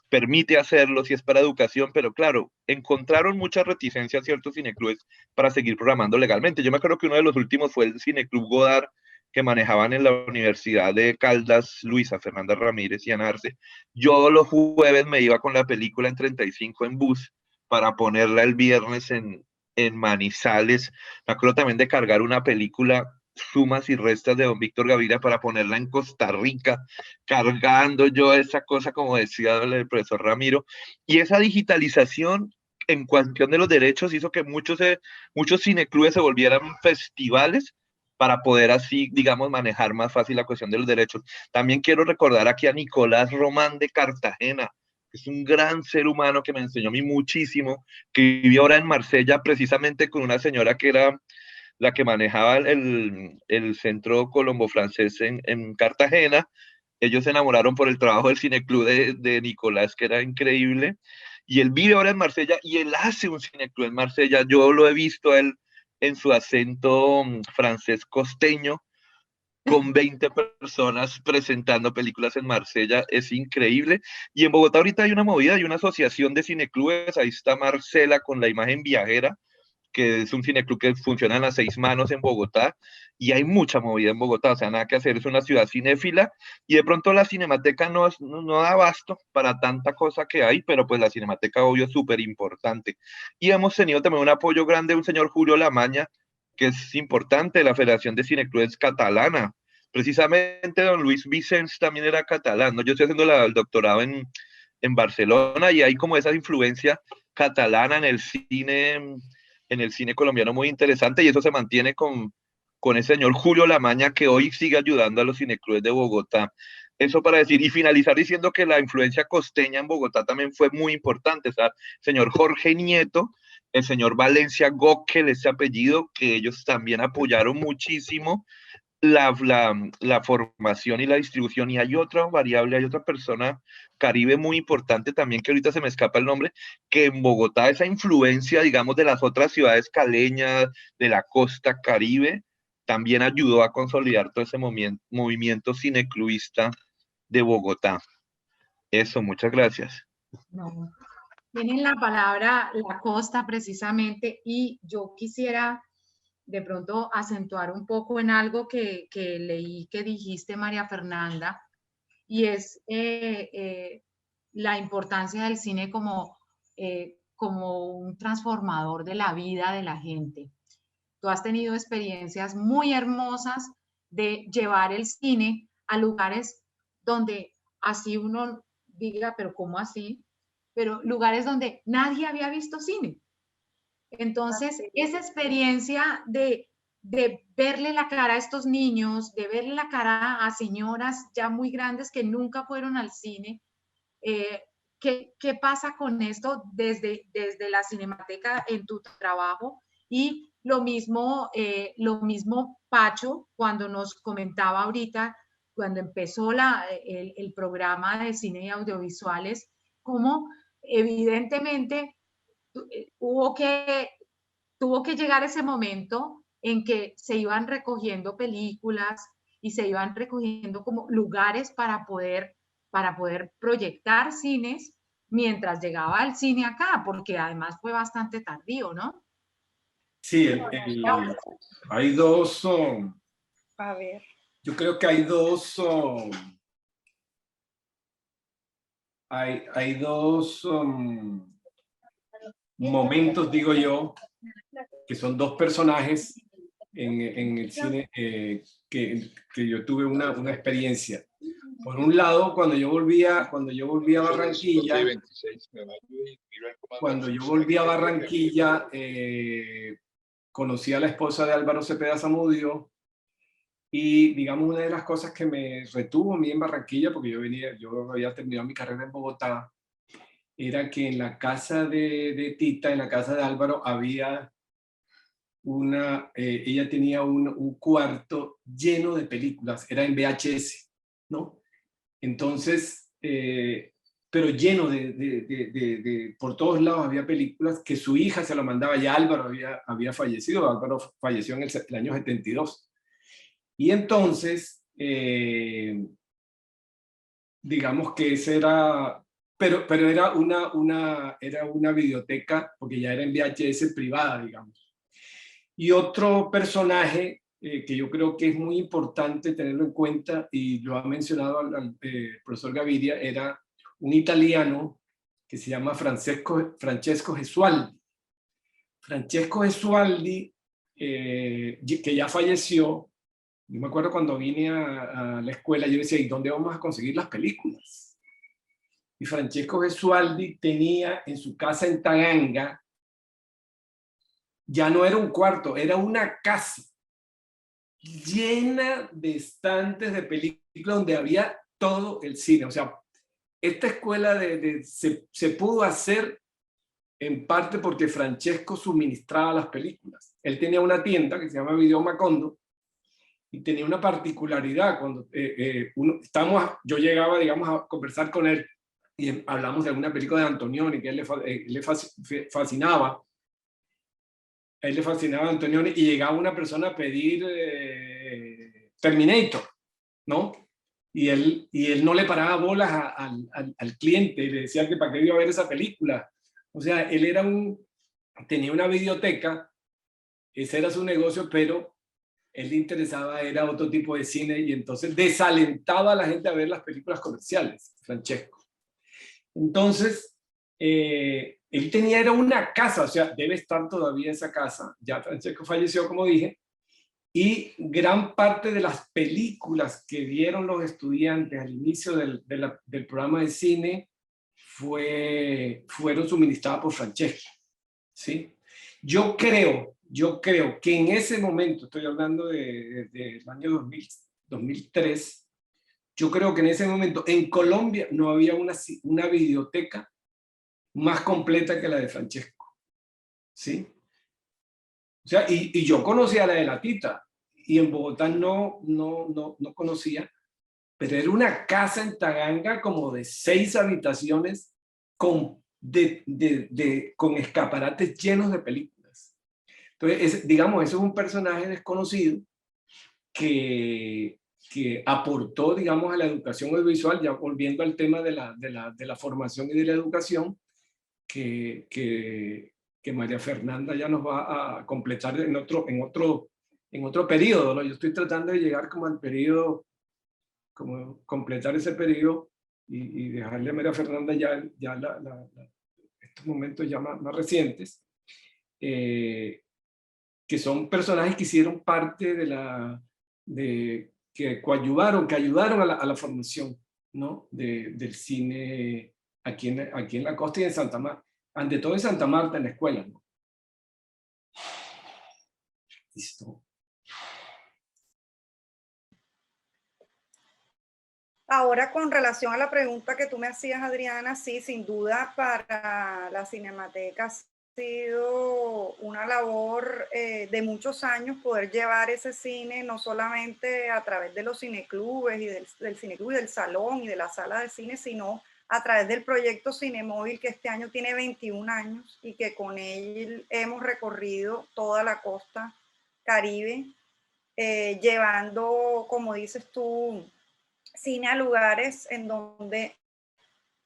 permite hacerlo, si es para educación, pero claro, encontraron mucha reticencia ciertos cineclubes para seguir programando legalmente. Yo me acuerdo que uno de los últimos fue el Cineclub Godard, que manejaban en la Universidad de Caldas, Luisa Fernanda Ramírez y Anarce. Yo los jueves me iba con la película en 35 en bus para ponerla el viernes en en Manizales. Me acuerdo también de cargar una película, Sumas y Restas, de don Víctor Gaviria, para ponerla en Costa Rica, cargando yo esa cosa, como decía el profesor Ramiro. Y esa digitalización en cuestión de los derechos hizo que muchos cineclubes se volvieran festivales para poder así, digamos, manejar más fácil la cuestión de los derechos. También quiero recordar aquí a Nicolás Román de Cartagena, que es un gran ser humano que me enseñó a mí muchísimo, que vivió ahora en Marsella precisamente con una señora que era la que manejaba el centro colombo-francés en Cartagena. Ellos se enamoraron por el trabajo del cineclub de Nicolás, que era increíble, y él vive ahora en Marsella y él hace un cineclub en Marsella. Yo lo he visto a él en su acento francés costeño, con 20 personas presentando películas en Marsella, es increíble. Y en Bogotá ahorita hay una movida, hay una asociación de cineclubes, ahí está Marcela con La Imagen Viajera, que es un cineclub que funciona en las 6 manos en Bogotá, y hay mucha movida en Bogotá, o sea, nada que hacer, es una ciudad cinéfila, y de pronto la Cinemateca no da abasto para tanta cosa que hay, pero pues la Cinemateca, obvio, es súper importante. Y hemos tenido también un apoyo grande de un señor Julio Lamaña, que es importante, de la Federación de Cineclubes Catalana. Precisamente don Luis Vicens también era catalán, ¿no? Yo estoy haciendo el doctorado en Barcelona, y hay como esa influencia catalana en el cine colombiano muy interesante, y eso se mantiene con ese señor Julio Lamaña, que hoy sigue ayudando a los cineclubes de Bogotá. Eso para decir, y finalizar diciendo que la influencia costeña en Bogotá también fue muy importante. O sea, el señor Jorge Nieto, el señor Valencia Gockel, ese apellido, que ellos también apoyaron muchísimo la formación y la distribución. Y hay otra variable, hay otra persona caribe muy importante también, que ahorita se me escapa el nombre, que en Bogotá esa influencia, digamos, de las otras ciudades caleñas, de la costa caribe, también ayudó a consolidar todo ese movimiento cineclubista de Bogotá. Eso, muchas gracias. No. Tienen la palabra la costa precisamente, y yo quisiera de pronto acentuar un poco en algo que leí que dijiste, María Fernanda, y es la importancia del cine como un transformador de la vida de la gente. Tú has tenido experiencias muy hermosas de llevar el cine a lugares donde así uno diga, pero ¿cómo así? Pero lugares donde nadie había visto cine. Entonces, esa experiencia de verle la cara a estos niños, de verle la cara a señoras ya muy grandes que nunca fueron al cine, ¿qué pasa con esto desde la Cinemateca en tu trabajo? Y lo mismo Pacho, cuando nos comentaba ahorita, cuando empezó el programa de cine y audiovisuales, cómo evidentemente tuvo que llegar ese momento en que se iban recogiendo películas y se iban recogiendo como lugares para poder proyectar cines mientras llegaba el cine acá, porque además fue bastante tardío, ¿no? Sí, hay dos, A ver. yo creo que hay dos, hay dos momentos, digo yo, que son dos personajes en el cine que yo tuve una experiencia. Por un lado, cuando yo volví a Barranquilla, conocí a la esposa de Álvaro Cepeda Zamudio, y digamos una de las cosas que me retuvo a mí en Barranquilla, porque yo había terminado mi carrera en Bogotá, era que en la casa de Tita, en la casa de Álvaro, había ella tenía un cuarto lleno de películas, era en VHS, ¿no? Entonces, pero lleno por todos lados había películas que su hija se lo mandaba. Ya Álvaro había fallecido, Álvaro falleció en el año 72. Y entonces, digamos que ese era, pero era una videoteca, porque ya era en VHS privada, digamos. Y otro personaje que yo creo que es muy importante tenerlo en cuenta, y lo ha mencionado el profesor Gaviria, era un italiano que se llama Francesco Gesualdi. Francesco Gesualdi, que ya falleció, yo me acuerdo cuando vine a la escuela, yo decía, ¿y dónde vamos a conseguir las películas? Y Francesco Gesualdi tenía en su casa en Taganga, ya no era un cuarto, era una casa llena de estantes de películas donde había todo el cine. O sea, esta escuela se pudo hacer en parte porque Francesco suministraba las películas. Él tenía una tienda que se llama Video Macondo y tenía una particularidad. Cuando yo llegaba, digamos, a conversar con él y hablamos de alguna película de Antonioni que a él le fascinaba. A él le fascinaba Antonioni y llegaba una persona a pedir Terminator, ¿no? Y él no le paraba bolas al cliente y le decía que para qué iba a ver esa película. O sea, él tenía una videoteca, ese era su negocio, pero él le interesaba era otro tipo de cine y entonces desalentaba a la gente a ver las películas comerciales, Francesco. Entonces, él era una casa, o sea, debe estar todavía esa casa. Ya Francesco falleció, como dije, y gran parte de las películas que vieron los estudiantes al inicio del programa de cine fueron suministradas por Francesco, ¿sí? Yo creo que en ese momento, estoy hablando del año 2003, yo creo que en ese momento en Colombia no había una videoteca más completa que la de Francesco, ¿sí? O sea, y yo conocía la de la Tita, y en Bogotá no conocía, pero era una casa en Taganga como de 6 habitaciones con escaparates llenos de películas. Entonces, digamos, eso es un personaje desconocido que aportó, digamos, a la educación audiovisual, ya volviendo al tema de la formación y de la educación, que María Fernanda ya nos va a completar en otro periodo, ¿no? Yo estoy tratando de llegar como al periodo, como completar ese periodo y dejarle a María Fernanda ya estos momentos ya más recientes, que son personajes que hicieron parte que ayudaron a la formación, ¿no? del cine aquí en la costa y en Santa Marta, ante todo en Santa Marta, en la escuela, ¿no? Listo. Ahora, con relación a la pregunta que tú me hacías, Adriana, sí, sin duda para la Cinemateca ha sido una labor de muchos años poder llevar ese cine, no solamente a través de los cineclubes y del cineclub y del salón y de la sala de cine, sino a través del proyecto Cinemóvil, que este año tiene 21 años y que con él hemos recorrido toda la costa Caribe, llevando, como dices tú, cine a lugares en donde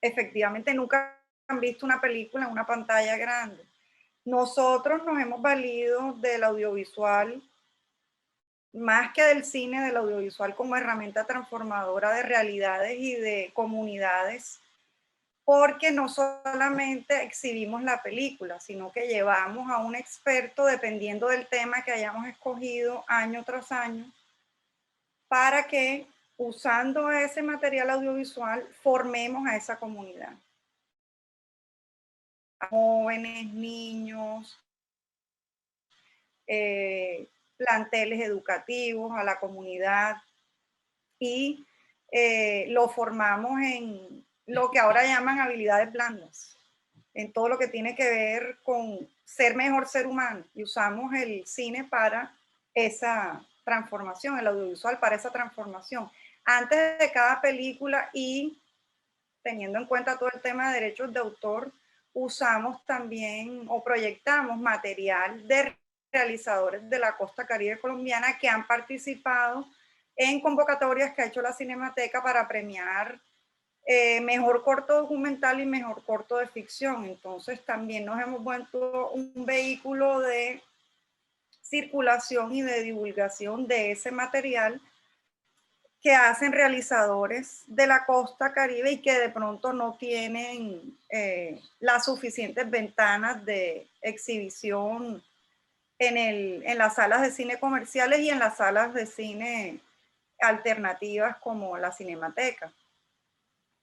efectivamente nunca han visto una película en una pantalla grande. Nosotros nos hemos valido del audiovisual, más que del cine, del audiovisual como herramienta transformadora de realidades y de comunidades, porque no solamente exhibimos la película, sino que llevamos a un experto, dependiendo del tema que hayamos escogido año tras año, para que usando ese material audiovisual formemos a esa comunidad. A jóvenes, niños, planteles educativos, a la comunidad, y lo formamos en lo que ahora llaman habilidades blandas, en todo lo que tiene que ver con ser mejor ser humano, y usamos el cine para esa transformación, el audiovisual para esa transformación. Antes de cada película y teniendo en cuenta todo el tema de derechos de autor, usamos también o proyectamos material de realizadores de la costa caribe colombiana que han participado en convocatorias que ha hecho la Cinemateca para premiar mejor corto documental y mejor corto de ficción. Entonces también nos hemos vuelto un vehículo de circulación y de divulgación de ese material que hacen realizadores de la costa Caribe y que de pronto no tienen las suficientes ventanas de exhibición en las salas de cine comerciales y en las salas de cine alternativas como la Cinemateca.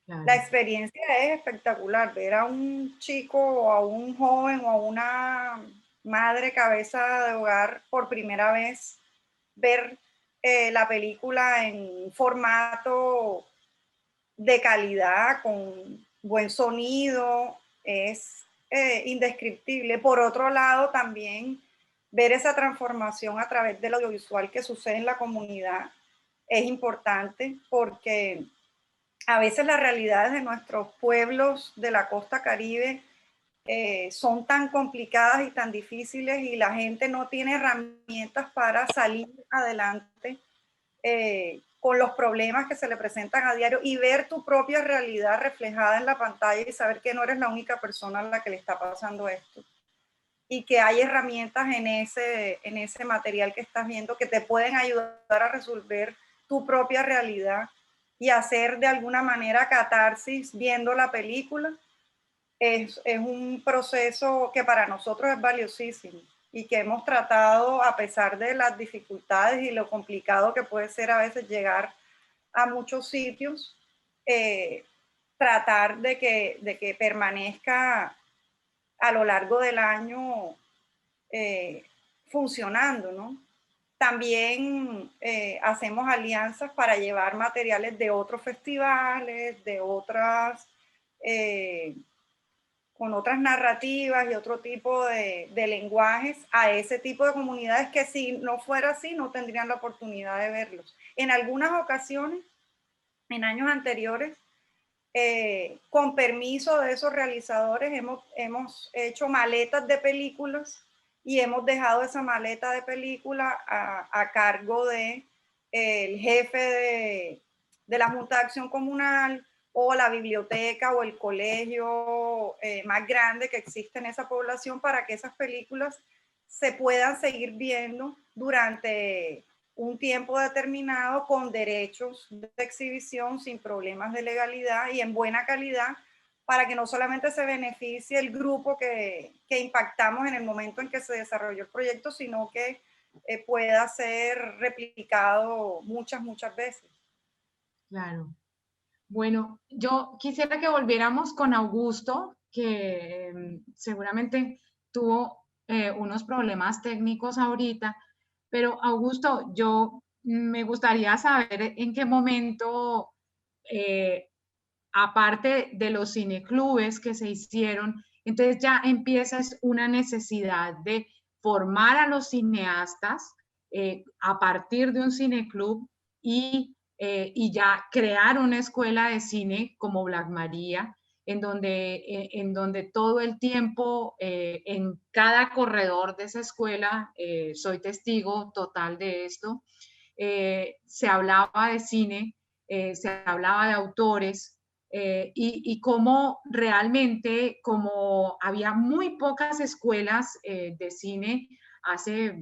Claro. La experiencia es espectacular, ver a un chico o a un joven o a una madre cabeza de hogar por primera vez, ver la película en formato de calidad, con buen sonido, es indescriptible. Por otro lado, también ver esa transformación a través del audiovisual que sucede en la comunidad es importante, porque a veces las realidades de nuestros pueblos de la costa Caribe son tan complicadas y tan difíciles y la gente no tiene herramientas para salir adelante con los problemas que se le presentan a diario, y ver tu propia realidad reflejada en la pantalla y saber que no eres la única persona a la que le está pasando esto y que hay herramientas en ese material que estás viendo que te pueden ayudar a resolver tu propia realidad y hacer de alguna manera catarsis viendo la película. Es un proceso que para nosotros es valiosísimo y que hemos tratado, a pesar de las dificultades y lo complicado que puede ser a veces llegar a muchos sitios, tratar de que permanezca a lo largo del año funcionando, ¿no? También hacemos alianzas para llevar materiales de otros festivales, de otras... con otras narrativas y otro tipo de lenguajes a ese tipo de comunidades que si no fuera así no tendrían la oportunidad de verlos. En algunas ocasiones, en años anteriores, con permiso de esos realizadores, hemos hecho maletas de películas y hemos dejado esa maleta de película a cargo de el jefe de la Junta de Acción Comunal, o la biblioteca o el colegio más grande que existe en esa población, para que esas películas se puedan seguir viendo durante un tiempo determinado con derechos de exhibición, sin problemas de legalidad y en buena calidad, para que no solamente se beneficie el grupo que impactamos en el momento en que se desarrolló el proyecto, sino que pueda ser replicado muchas veces. Claro. Bueno, yo quisiera que volviéramos con Augusto, que seguramente tuvo unos problemas técnicos ahorita, pero Augusto, yo me gustaría saber en qué momento, aparte de los cineclubes que se hicieron, entonces ya empiezas una necesidad de formar a los cineastas a partir de un cineclub y ya crear una escuela de cine como Black María, en donde todo el tiempo, en cada corredor de esa escuela, soy testigo total de esto, se hablaba de cine, se hablaba de autores, y cómo realmente, como había muy pocas escuelas de cine hace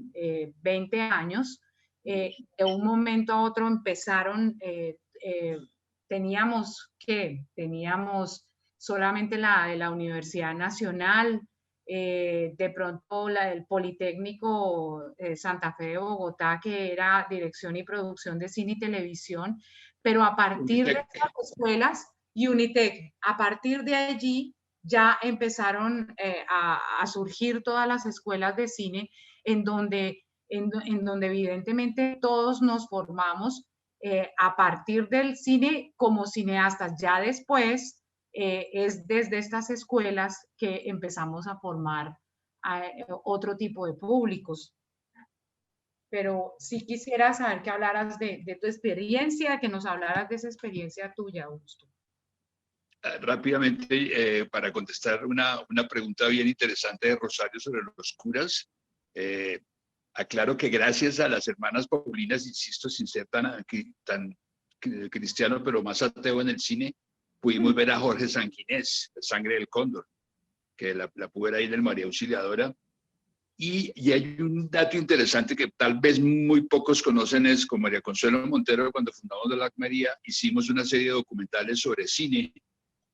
20 años, de un momento a otro empezaron, teníamos solamente la de la Universidad Nacional, de pronto la del Politécnico Santa Fe de Bogotá, que era Dirección y Producción de Cine y Televisión, pero a partir de esas escuelas, Unitec, a partir de allí ya empezaron a surgir todas las escuelas de cine en donde evidentemente todos nos formamos a partir del cine como cineastas. Ya después es desde estas escuelas que empezamos a formar otro tipo de públicos. Pero sí quisiera saber que hablaras de tu experiencia, que nos hablaras de esa experiencia tuya, Augusto. Rápidamente, para contestar una pregunta bien interesante de Rosario sobre los curas, aclaro que gracias a las hermanas Paulinas, insisto, sin ser tan cristiano, pero más ateo en el cine, pudimos ver a Jorge Sanguinés, Sangre del Cóndor, que la pude ver ahí en el María Auxiliadora, Y hay un dato interesante que tal vez muy pocos conocen, es con María Consuelo Montero, cuando fundamos la María, hicimos una serie de documentales sobre cine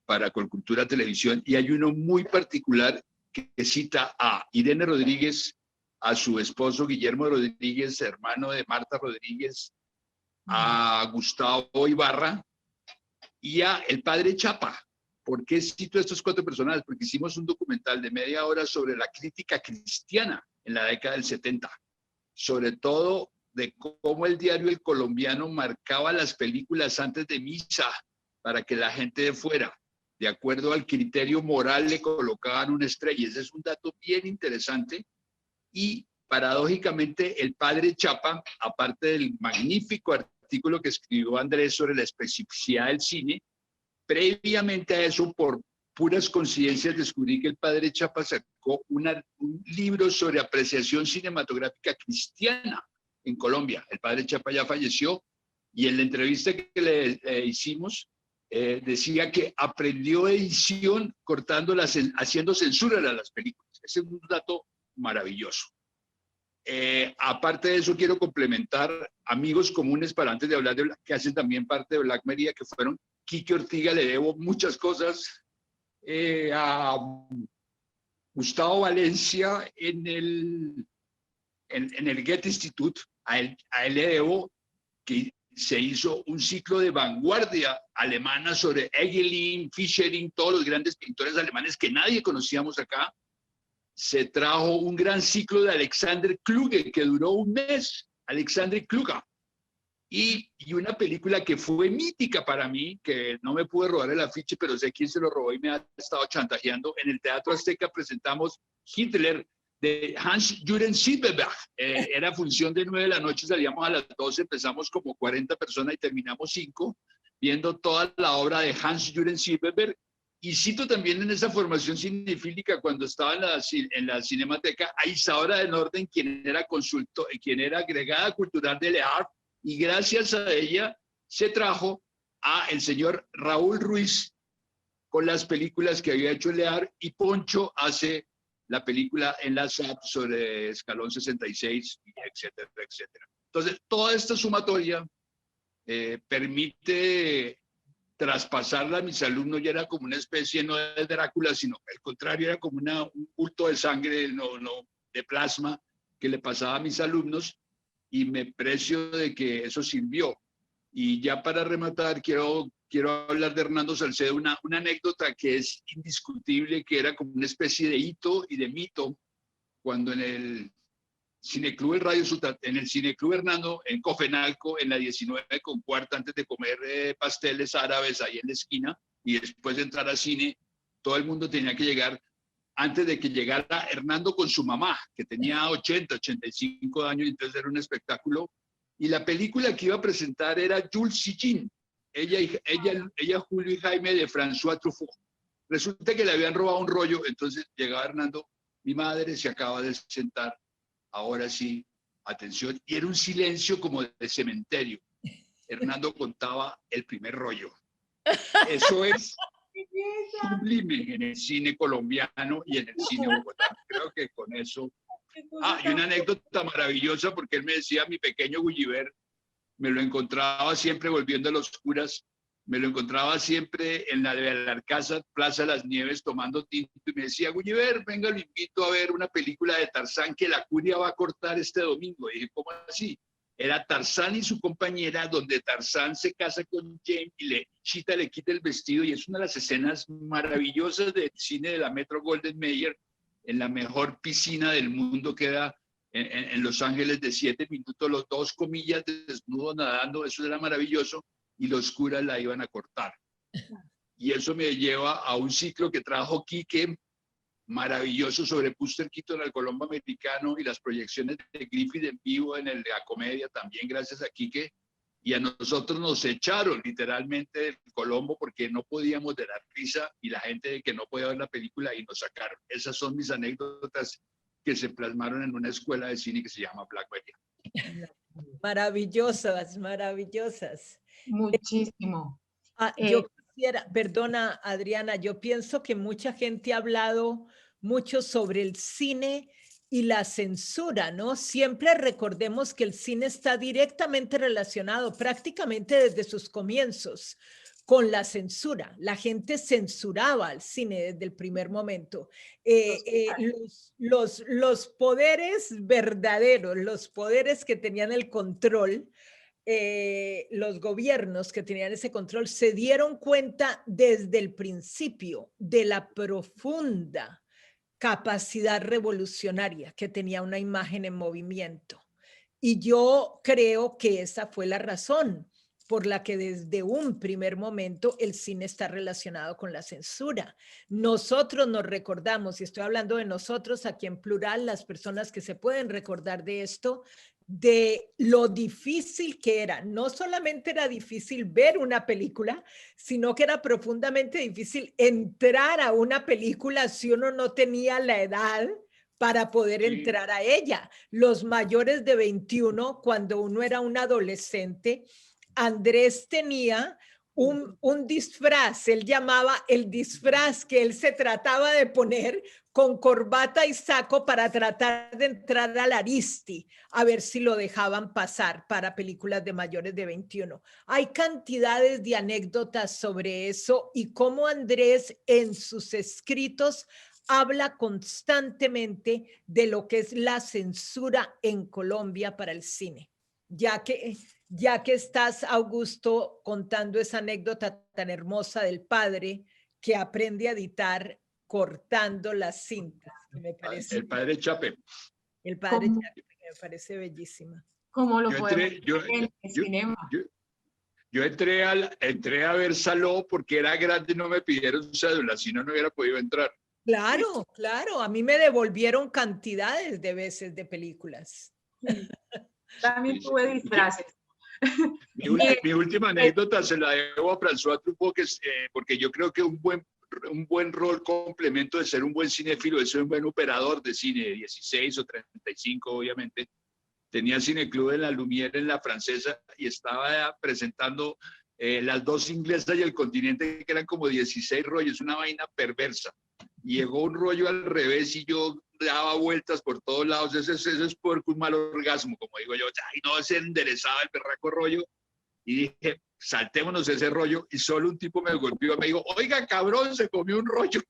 para Colcultura Televisión, y hay uno muy particular que cita a Irene Rodríguez, a su esposo Guillermo Rodríguez, hermano de Marta Rodríguez, a Gustavo Ibarra y a el padre Chapa. ¿Por qué cito a estos 4 personajes? Porque hicimos un documental de media hora sobre la crítica cristiana en la década del 70, sobre todo de cómo el diario El Colombiano marcaba las películas antes de misa para que la gente de fuera, de acuerdo al criterio moral, le colocaban una estrella. Ese es un dato bien interesante. Y paradójicamente el padre Chapa, aparte del magnífico artículo que escribió Andrés sobre la especificidad del cine, previamente a eso, por puras coincidencias, descubrí que el padre Chapa sacó un libro sobre apreciación cinematográfica cristiana en Colombia. El padre Chapa ya falleció, y en la entrevista que le hicimos, decía que aprendió edición haciendo censura a las películas. Ese es un dato maravilloso. Aparte de eso, quiero complementar amigos comunes, para antes de hablar de que hacen también parte de Black Maria, que fueron Quique Ortiga. Le debo muchas cosas, a Gustavo Valencia en el Goethe Institut. A él le debo que se hizo un ciclo de vanguardia alemana sobre Egelin, Fischering, todos los grandes pintores alemanes que nadie conocíamos acá. Se trajo un gran ciclo de Alexander Kluge que duró un mes, Alexander Kluge, y una película que fue mítica para mí, que no me pude robar el afiche, pero sé quién se lo robó y me ha estado chantajeando. En el Teatro Azteca presentamos Hitler de Hans-Jürgen Silberberg. Era función de 9 de la noche, salíamos a las 12, empezamos como 40 personas y terminamos 5, viendo toda la obra de Hans-Jürgen Silberberg. Y cito también en esa formación cinefílica, cuando estaba en la Cinemateca, a Isadora de Norden, quien era agregada cultural de Le Havre, y gracias a ella se trajo a el señor Raúl Ruiz con las películas que había hecho Le Havre, y Poncho hace la película en la SAP sobre Escalón 66, etcétera, etcétera. Entonces, toda esta sumatoria permite traspasarla a mis alumnos. Ya era como una especie, no de Drácula, sino al contrario, era como un bulto de sangre, de plasma, que le pasaba a mis alumnos, y me precio de que eso sirvió. Y ya para rematar, quiero hablar de Hernando Salcedo, una anécdota que es indiscutible, que era como una especie de hito y de mito, cuando en el Cineclub El Radio Sutat, en el Cineclub Hernando, en Cofenalco, en la 19 con cuarta, antes de comer pasteles árabes ahí en la esquina, y después de entrar al cine, todo el mundo tenía que llegar, antes de que llegara Hernando con su mamá, que tenía 80, 85 años, entonces era un espectáculo. Y la película que iba a presentar era Jules y Jean, ella, Julio y Jaime, de François Truffaut. Resulta que le habían robado un rollo, entonces llegaba Hernando, mi madre se acaba de sentar, ahora sí, atención, y era un silencio como de cementerio. Hernando contaba el primer rollo. Eso es sublime en el cine colombiano y en el cine bogotano. Creo que con eso... y una anécdota maravillosa, porque él me decía, mi pequeño Gulliver, me lo encontraba siempre volviendo a los curas, me lo encontraba siempre en la de Alarcázar, Plaza Las Nieves, tomando tinto, y me decía, Gulliver, venga, lo invito a ver una película de Tarzán que la curia va a cortar este domingo. Y dije, ¿cómo así? Era Tarzán y su compañera, donde Tarzán se casa con Jane y Chita le quita el vestido, y es una de las escenas maravillosas del cine de la Metro Golden Mayer, en la mejor piscina del mundo, queda en Los Ángeles, de 7 minutos, los 2 comillas desnudos nadando. Eso era maravilloso, y los curas la iban a cortar. Y eso me lleva a un ciclo que trajo Quique, maravilloso, sobre Buster Keaton al Colombo Americano, y las proyecciones de Griffith en vivo en la comedia, también gracias a Quique. Y a nosotros nos echaron literalmente del Colombo porque no podíamos de dar risa, y la gente que no podía ver la película, y nos sacaron. Esas son mis anécdotas que se plasmaron en una escuela de cine que se llama Black Maria. Maravillosas, maravillosas. Muchísimo. Yo quisiera, perdona Adriana, yo pienso que mucha gente ha hablado mucho sobre el cine y la censura, ¿no? Siempre recordemos que el cine está directamente relacionado prácticamente desde sus comienzos con la censura. La gente censuraba al cine desde el primer momento. Los poderes verdaderos, los poderes que tenían el control, los gobiernos que tenían ese control se dieron cuenta desde el principio de la profunda capacidad revolucionaria que tenía una imagen en movimiento. Y yo creo que esa fue la razón por la que desde un primer momento el cine está relacionado con la censura. Nosotros nos recordamos, y estoy hablando de nosotros aquí en plural, las personas que se pueden recordar de esto, de lo difícil que era. No solamente era difícil ver una película, sino que era profundamente difícil entrar a una película si uno no tenía la edad para poder entrar a ella. Los mayores de 21, cuando uno era un adolescente, Andrés tenía un disfraz, él llamaba el disfraz que él se trataba de poner con corbata y saco para tratar de entrar al Aristi, a ver si lo dejaban pasar para películas de mayores de 21. Hay cantidades de anécdotas sobre eso y cómo Andrés en sus escritos habla constantemente de lo que es la censura en Colombia para el cine. Ya que estás, Augusto, contando esa anécdota tan hermosa del padre que aprende a editar cortando las cintas. Me parece, el padre Chape. El padre Chape, me parece bellísima. Como lo podemos en el cinema. Yo entré a ver Saló porque era grande y no me pidieron cédula, si no, no hubiera podido entrar. Claro, claro. A mí me devolvieron cantidades de veces de películas. Sí. También tuve disfraces. Mi última anécdota se la debo a François Truffaut, porque yo creo que un buen rol complemento de ser un buen cinéfilo, de ser un buen operador de cine, 16 o 35 obviamente. Tenía cineclub en la Lumière, en la Francesa, y estaba presentando Las dos inglesas y El continente, que eran como 16 rollos, una vaina perversa. Llegó un rollo al revés y yo daba vueltas por todos lados. Ese es porque un mal orgasmo, como digo yo. Y no se enderezaba el berraco rollo. Y dije, saltémonos ese rollo. Y solo un tipo me golpeó, me dijo, oiga, cabrón, se comió un rollo.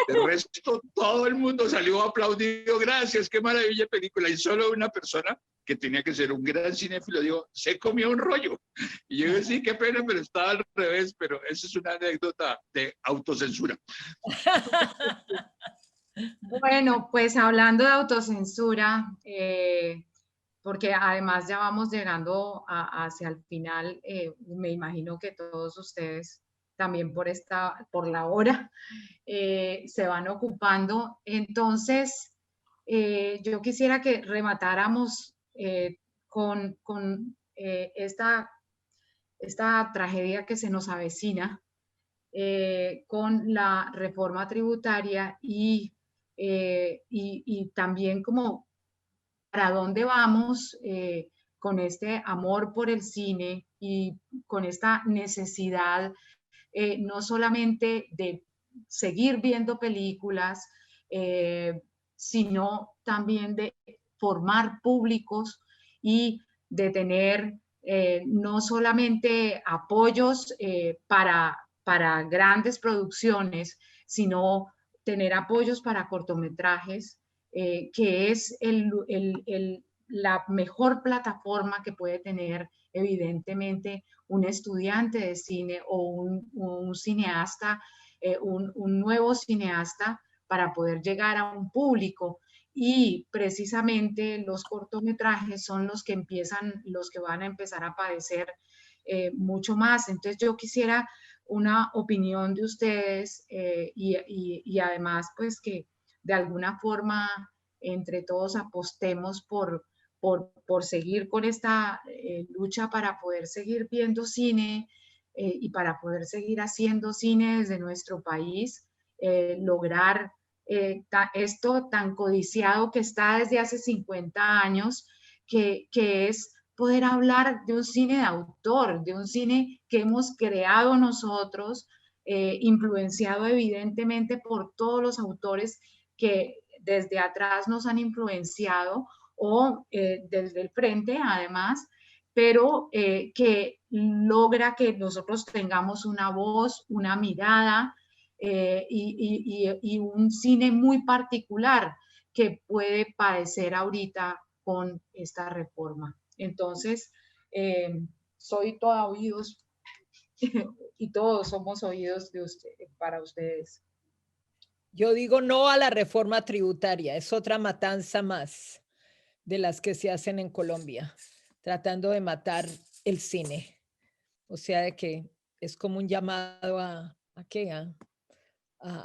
El resto, todo el mundo salió aplaudido. Gracias, qué maravilla de película. Y solo una persona que tenía que ser un gran cinéfilo dijo, se comió un rollo. Y yo dije, sí, qué pena, pero estaba al revés. Pero esa es una anécdota de autocensura. Bueno, pues hablando de autocensura, porque además ya vamos llegando hacia el final, me imagino que todos ustedes también por la hora se van ocupando. Entonces, yo quisiera que rematáramos con esta tragedia que se nos avecina con la reforma tributaria y también como para dónde vamos con este amor por el cine y con esta necesidad no solamente de seguir viendo películas, sino también de formar públicos y de tener no solamente apoyos para grandes producciones, sino tener apoyos para cortometrajes, que es la mejor plataforma que puede tener evidentemente un estudiante de cine o un cineasta, un nuevo cineasta para poder llegar a un público. Y precisamente los cortometrajes son los que van a empezar a padecer mucho más. Entonces yo quisiera una opinión de ustedes y además pues que de alguna forma entre todos apostemos por seguir con esta lucha para poder seguir viendo cine y para poder seguir haciendo cine desde nuestro país, lograr esto tan codiciado que está desde hace 50 años, que es poder hablar de un cine de autor, de un cine que hemos creado nosotros, influenciado evidentemente por todos los autores desde atrás nos han influenciado o desde el frente además, pero que logra que nosotros tengamos una voz, una mirada y un cine muy particular que puede padecer ahorita con esta reforma. Entonces, soy toda oídos y todos somos oídos de para ustedes. Yo digo no a la reforma tributaria, es otra matanza más de las que se hacen en Colombia, tratando de matar el cine. O sea, de que es como un llamado a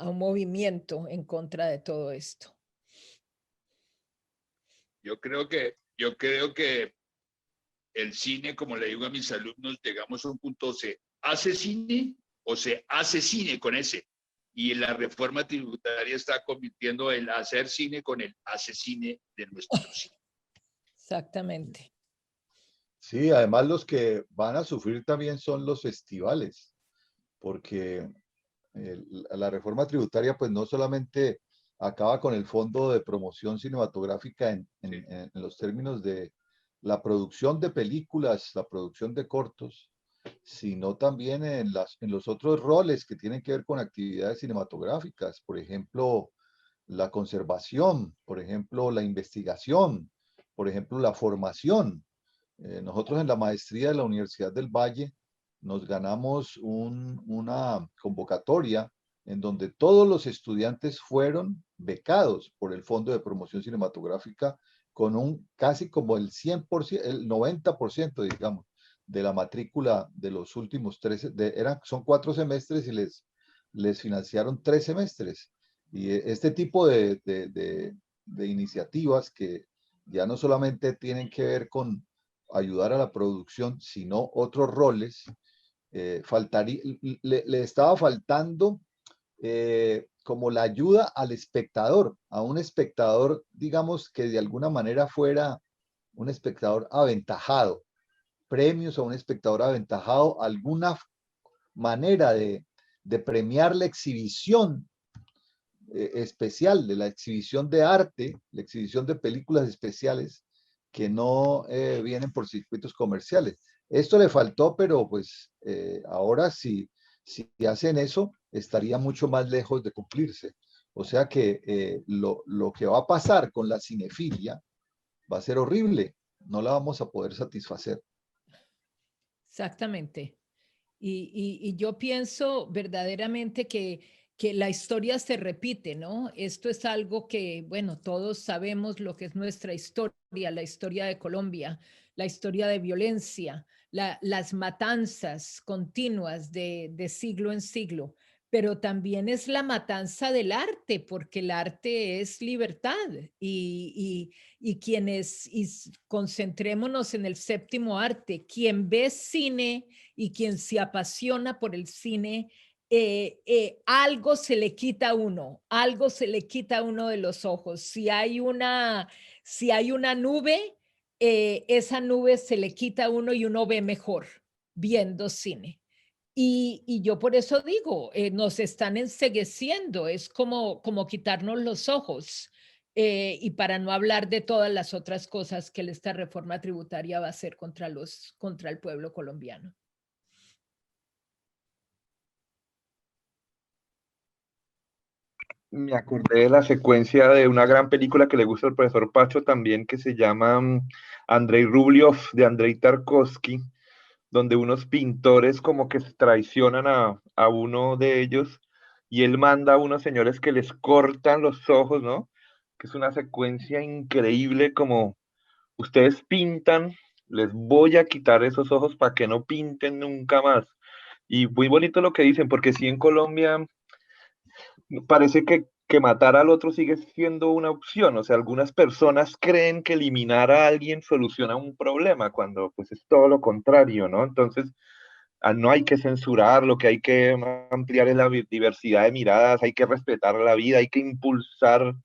un movimiento en contra de todo esto. Yo creo que el cine, como le digo a mis alumnos, llegamos a un punto, se hace cine o se hace cine con ese. Y la reforma tributaria está convirtiendo el hacer cine con el hace cine de nuestro cine. Exactamente. Sí, además los que van a sufrir también son los festivales, porque la reforma tributaria pues no solamente acaba con el fondo de promoción cinematográfica en los términos de la producción de películas, la producción de cortos, sino también en los otros roles que tienen que ver con actividades cinematográficas, por ejemplo, la conservación, por ejemplo, la investigación, por ejemplo, la formación. Nosotros en la maestría de la Universidad del Valle nos ganamos una convocatoria en donde todos los estudiantes fueron becados por el Fondo de Promoción Cinematográfica con un casi como el 100%, el 90%, digamos, de la matrícula de los últimos 13, son 4 semestres y les financiaron 3 semestres. Y este tipo de iniciativas que ya no solamente tienen que ver con ayudar a la producción, sino otros roles, le estaba faltando como la ayuda al espectador, a un espectador, digamos, que de alguna manera fuera un espectador aventajado, premios a un espectador aventajado, alguna manera de premiar la exhibición especial, de la exhibición de arte, la exhibición de películas especiales que no vienen por circuitos comerciales. Esto le faltó, pero pues ahora si hacen eso, estaría mucho más lejos de cumplirse. O sea que lo que va a pasar con la cinefilia va a ser horrible. No la vamos a poder satisfacer. Exactamente. Y yo pienso verdaderamente que la historia se repite, ¿no? Esto es algo que, bueno, todos sabemos lo que es nuestra historia, la historia de Colombia, la historia de violencia, las matanzas continuas de siglo en siglo, pero también es la matanza del arte, porque el arte es libertad y quienes, concentrémonos en el séptimo arte, quien ve cine y quien se apasiona por el cine, algo se le quita a uno, algo se le quita a uno de los ojos. Si hay una nube, esa nube se le quita a uno y uno ve mejor viendo cine. Y yo por eso digo, nos están encegueciendo, es como quitarnos los ojos. Y para no hablar de todas las otras cosas que esta reforma tributaria va a hacer contra el pueblo colombiano. Me acordé de la secuencia de una gran película que le gusta al profesor Pacho también, que se llama Andrei Rublev, de Andrei Tarkovsky, donde unos pintores como que traicionan a uno de ellos y él manda a unos señores que les cortan los ojos, ¿no? Que es una secuencia increíble, como ustedes pintan, les voy a quitar esos ojos para que no pinten nunca más. Y muy bonito lo que dicen, porque sí en Colombia parece que matar al otro sigue siendo una opción. O sea, algunas personas creen que eliminar a alguien soluciona un problema, cuando pues es todo lo contrario, ¿no? Entonces, no hay que censurar, lo que hay que ampliar es la diversidad de miradas, hay que respetar la vida, hay que impulsar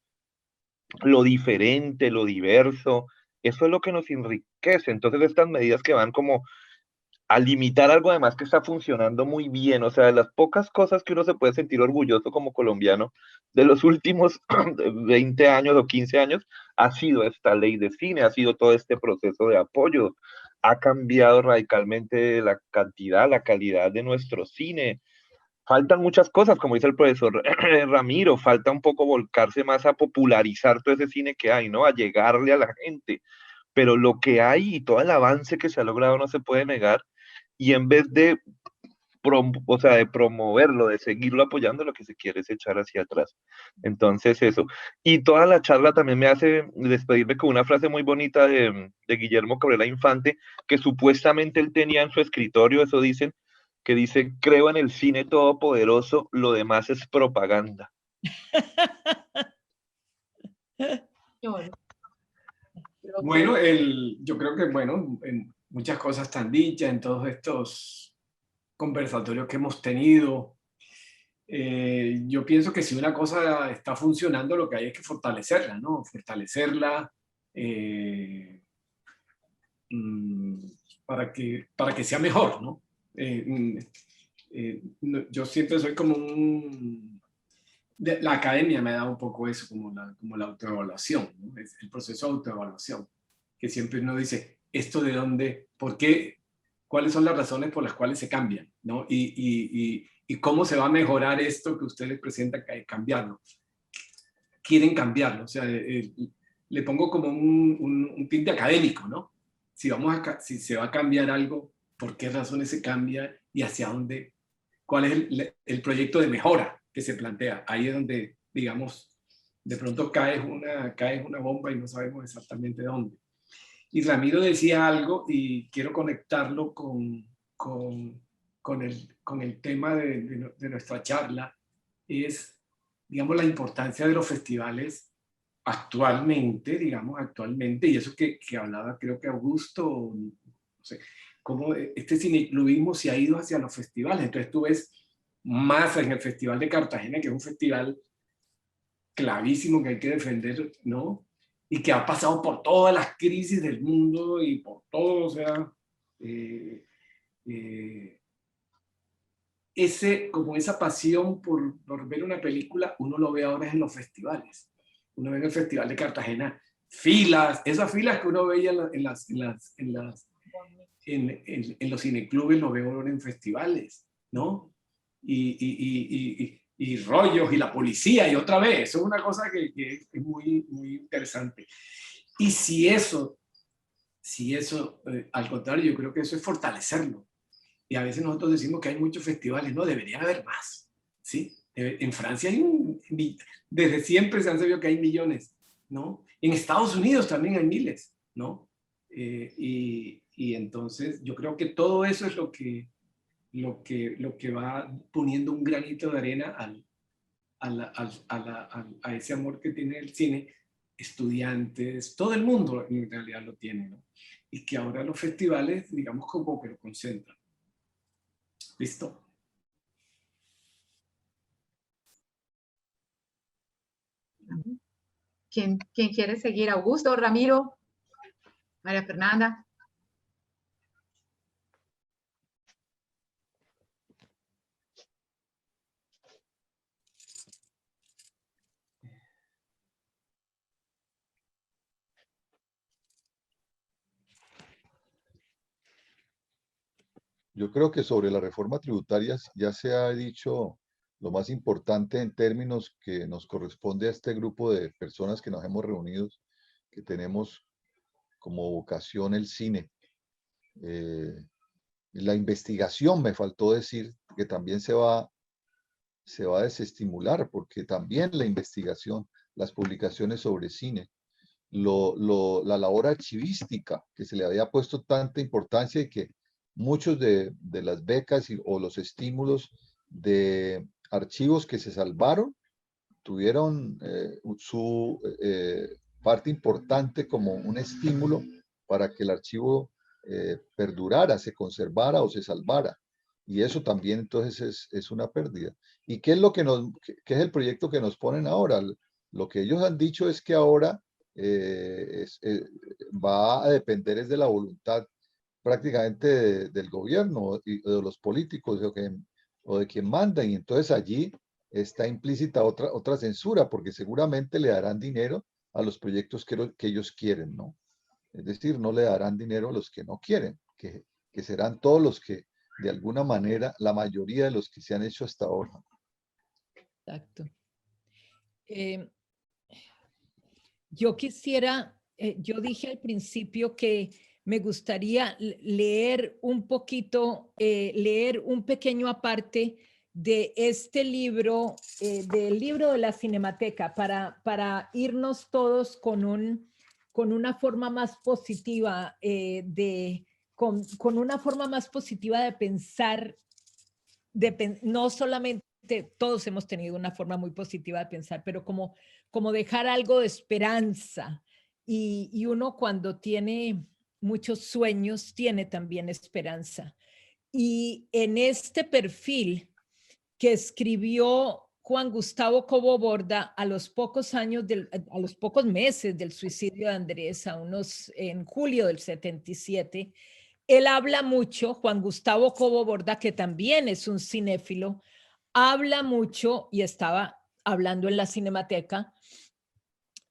lo diferente, lo diverso. Eso es lo que nos enriquece. Entonces, estas medidas que van como a limitar algo además que está funcionando muy bien. O sea, de las pocas cosas que uno se puede sentir orgulloso como colombiano de los últimos 20 años o 15 años, ha sido esta ley de cine, ha sido todo este proceso de apoyo. Ha cambiado radicalmente la cantidad, la calidad de nuestro cine. Faltan muchas cosas, como dice el profesor Ramiro, falta un poco volcarse más a popularizar todo ese cine que hay, ¿no? A llegarle a la gente. Pero lo que hay y todo el avance que se ha logrado no se puede negar. Y en vez de, o sea, de promoverlo, de seguirlo apoyando, lo que se quiere es echar hacia atrás. Entonces, eso. Y toda la charla también me hace despedirme con una frase muy bonita de Guillermo Cabrera Infante, que supuestamente él tenía en su escritorio, eso dicen, que dice: creo en el cine todopoderoso, lo demás es propaganda. Bueno, yo creo que, bueno, en muchas cosas están dichas en todos estos conversatorios que hemos tenido. Yo pienso que si una cosa está funcionando, lo que hay es que fortalecerla, ¿no? Fortalecerla para que sea mejor, ¿no? Yo siempre soy como la academia me da un poco eso, como la autoevaluación, ¿no? Es el proceso de autoevaluación, que siempre uno dice, ¿esto de dónde? ¿Por qué? ¿Cuáles son las razones por las cuales se cambian? ¿No? Y cómo se va a mejorar esto que usted les presenta, cambiarlo. Quieren cambiarlo, o sea, le pongo como un tinte académico, ¿no? Si se va a cambiar algo, ¿por qué razones se cambia y hacia dónde? ¿Cuál es el proyecto de mejora que se plantea? Ahí es donde, digamos, de pronto cae una bomba y no sabemos exactamente dónde. Y Ramiro decía algo y quiero conectarlo con el tema de nuestra charla, es, digamos, la importancia de los festivales actualmente, y eso que hablaba creo que Augusto, no sé, cómo este cineclubismo se ha ido hacia los festivales. Entonces tú ves más en el Festival de Cartagena, que es un festival clavísimo que hay que defender, ¿no? Y que ha pasado por todas las crisis del mundo y por todo, o sea, como esa pasión por ver una película, uno lo ve ahora en los festivales. Uno ve en el Festival de Cartagena filas, esas filas que uno veía en los cineclubes, lo veo ahora en festivales, ¿no? Y rollos y la policía y otra vez, eso es una cosa que es muy, muy interesante. Y si eso al contrario, yo creo que eso es fortalecerlo. Y a veces nosotros decimos que hay muchos festivales, no, deberían haber más, ¿sí? En Francia desde siempre se han sabido que hay millones, ¿no? En Estados Unidos también hay miles, ¿no? Y entonces yo creo que todo eso es lo que va poniendo un granito de arena a ese amor que tiene el cine. Estudiantes, todo el mundo en realidad lo tiene, ¿no? Y que ahora los festivales, digamos, como que lo concentran. ¿Listo? ¿Quién quiere seguir? ¿Augusto, Ramiro, María Fernanda? Yo creo que sobre la reforma tributaria ya se ha dicho lo más importante en términos que nos corresponde a este grupo de personas que nos hemos reunido, que tenemos como vocación el cine. La investigación, me faltó decir, que también se va a desestimular, porque también la investigación, las publicaciones sobre cine, la labor archivística, que se le había puesto tanta importancia y que muchos de las becas o los estímulos de archivos que se salvaron tuvieron su parte importante como un estímulo para que el archivo perdurara, se conservara o se salvara. Y eso también entonces es una pérdida. ¿Y qué es lo qué es el proyecto que nos ponen ahora? Lo que ellos han dicho es que ahora va a depender es de la voluntad prácticamente del gobierno y de los políticos o de quien manda, y entonces allí está implícita otra censura, porque seguramente le darán dinero a los proyectos que ellos quieren, ¿no? Es decir, no le darán dinero a los que no quieren, que serán todos los que, de alguna manera, la mayoría de los que se han hecho hasta ahora. Exacto. Yo quisiera, yo dije al principio que me gustaría leer un poquito, leer un pequeño aparte de este libro, del libro de la Cinemateca, para irnos todos con una forma más positiva, con una forma más positiva de pensar, no solamente, todos hemos tenido una forma muy positiva de pensar, pero como dejar algo de esperanza. Y uno cuando tiene muchos sueños, tiene también esperanza. Y en este perfil que escribió Juan Gustavo Cobo Borda a los pocos meses del suicidio de Andrés, en julio del 77, él habla mucho, Juan Gustavo Cobo Borda, que también es un cinéfilo, habla mucho, y estaba hablando en la Cinemateca,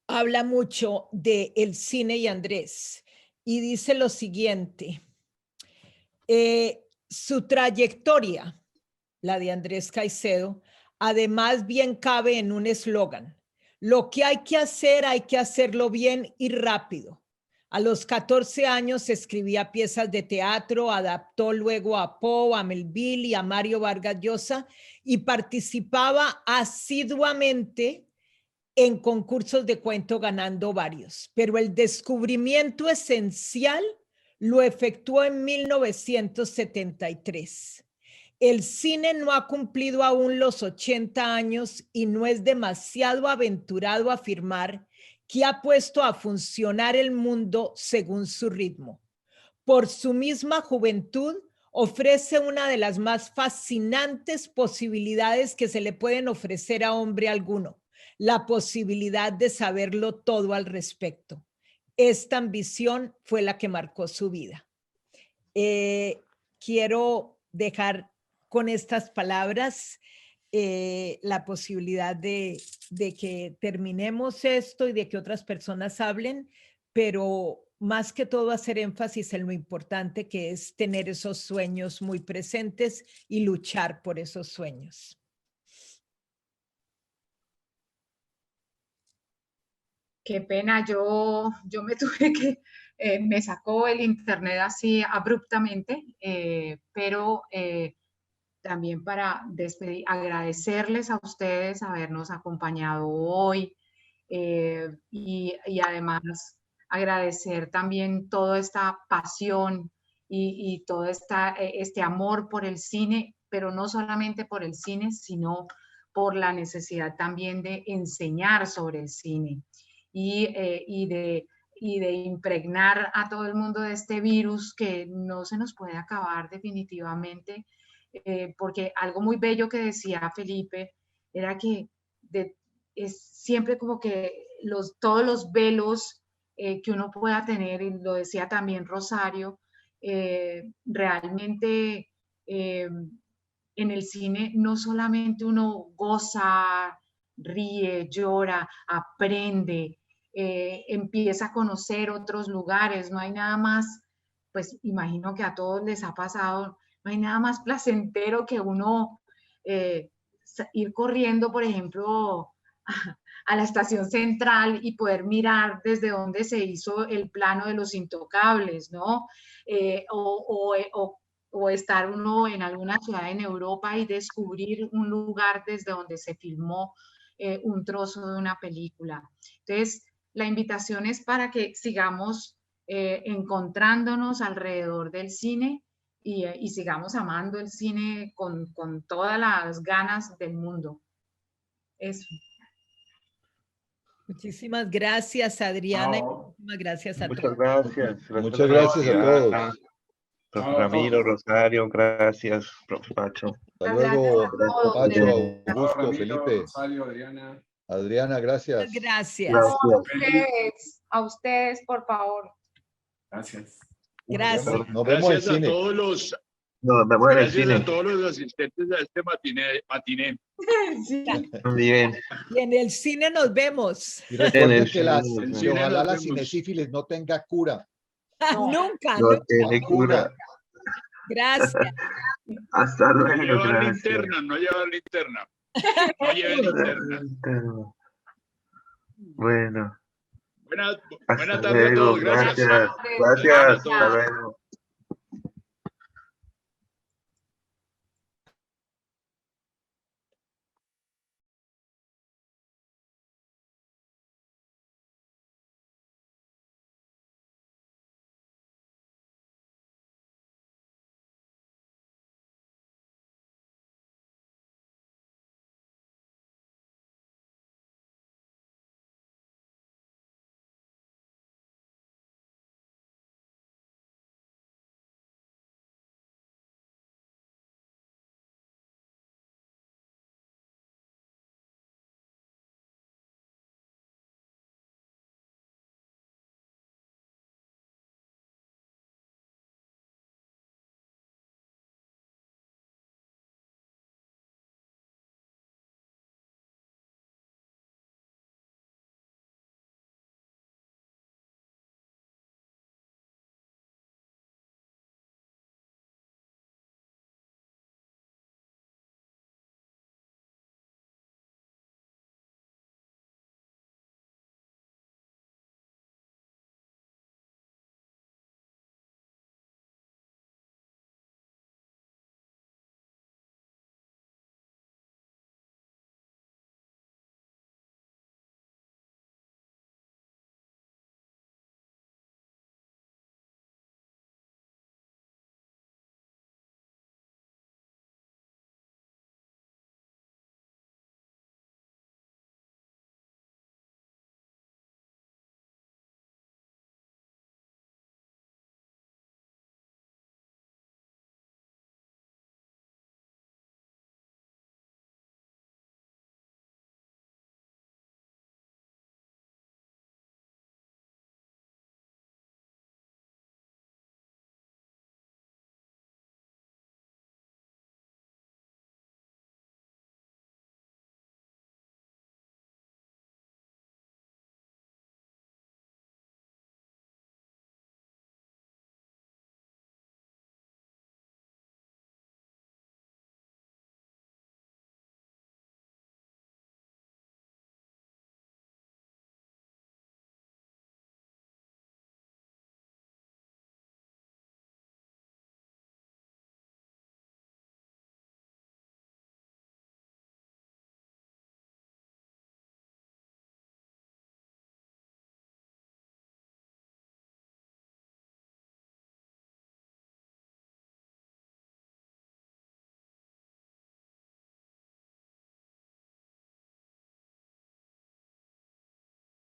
habla mucho de el cine y Andrés, y dice lo siguiente: su trayectoria, la de Andrés Caicedo, además bien cabe en un eslogan: lo que hay que hacerlo bien y rápido. A los 14 años escribía piezas de teatro, adaptó luego a Poe, a Melville y a Mario Vargas Llosa, y participaba asiduamente en concursos de cuento, ganando varios. Pero el descubrimiento esencial lo efectuó en 1973. El cine no ha cumplido aún los 80 años y no es demasiado aventurado afirmar que ha puesto a funcionar el mundo según su ritmo. Por su misma juventud, ofrece una de las más fascinantes posibilidades que se le pueden ofrecer a hombre alguno: la posibilidad de saberlo todo al respecto. Esta ambición fue la que marcó su vida. Quiero dejar con estas palabras la posibilidad de que terminemos esto y de que otras personas hablen, pero más que todo hacer énfasis en lo importante que es tener esos sueños muy presentes y luchar por esos sueños. Qué pena, yo me tuve que, me sacó el internet así abruptamente, pero también para despedir, agradecerles a ustedes habernos acompañado hoy, y además agradecer también toda esta pasión y todo este amor por el cine, pero no solamente por el cine, sino por la necesidad también de enseñar sobre el cine y de impregnar a todo el mundo de este virus que no se nos puede acabar definitivamente, porque algo muy bello que decía Felipe era que es siempre como que todos los velos que uno pueda tener, y lo decía también Rosario, realmente en el cine no solamente uno goza, ríe, llora, aprende, empieza a conocer otros lugares. No hay nada más, pues imagino que a todos les ha pasado, no hay nada más placentero que uno ir corriendo, por ejemplo, a la estación central y poder mirar desde donde se hizo el plano de Los Intocables, ¿no? O estar uno en alguna ciudad en Europa y descubrir un lugar desde donde se filmó un trozo de una película. Entonces, la invitación es para que sigamos encontrándonos alrededor del cine y sigamos amando el cine con todas las ganas del mundo. Eso. Muchísimas gracias, Adriana. Chao. Y muchísimas gracias a Muchas todos. gracias. Muchas gracias a todos. Profe Ramiro, Rosario, gracias, profe Pacho. Hasta Muchas luego, gracias a todos. Pacho, Chao, Augusto, Ramiro, Felipe. Rosario, Adriana. Adriana, gracias. Gracias. Gracias. A ustedes, por favor. Gracias. Gracias. Nos vemos en Gracias a cine. todos los, Nos vemos en el gracias cine. a todos los asistentes a este matiné. Sí. Bien. Y en el cine nos vemos. Y recuerden el que, cine las, nos que vemos. ojalá la Nos vemos. cinesífilis no tenga cura. Nunca, No nunca. tiene cura. Gracias. Hasta No luego. llevar Gracias. linterna, no llevar linterna. No lleven linterna. Bueno. Buenas Hasta tardes a luego. todos, gracias. Gracias. Gracias. Gracias. a Hasta todos. luego.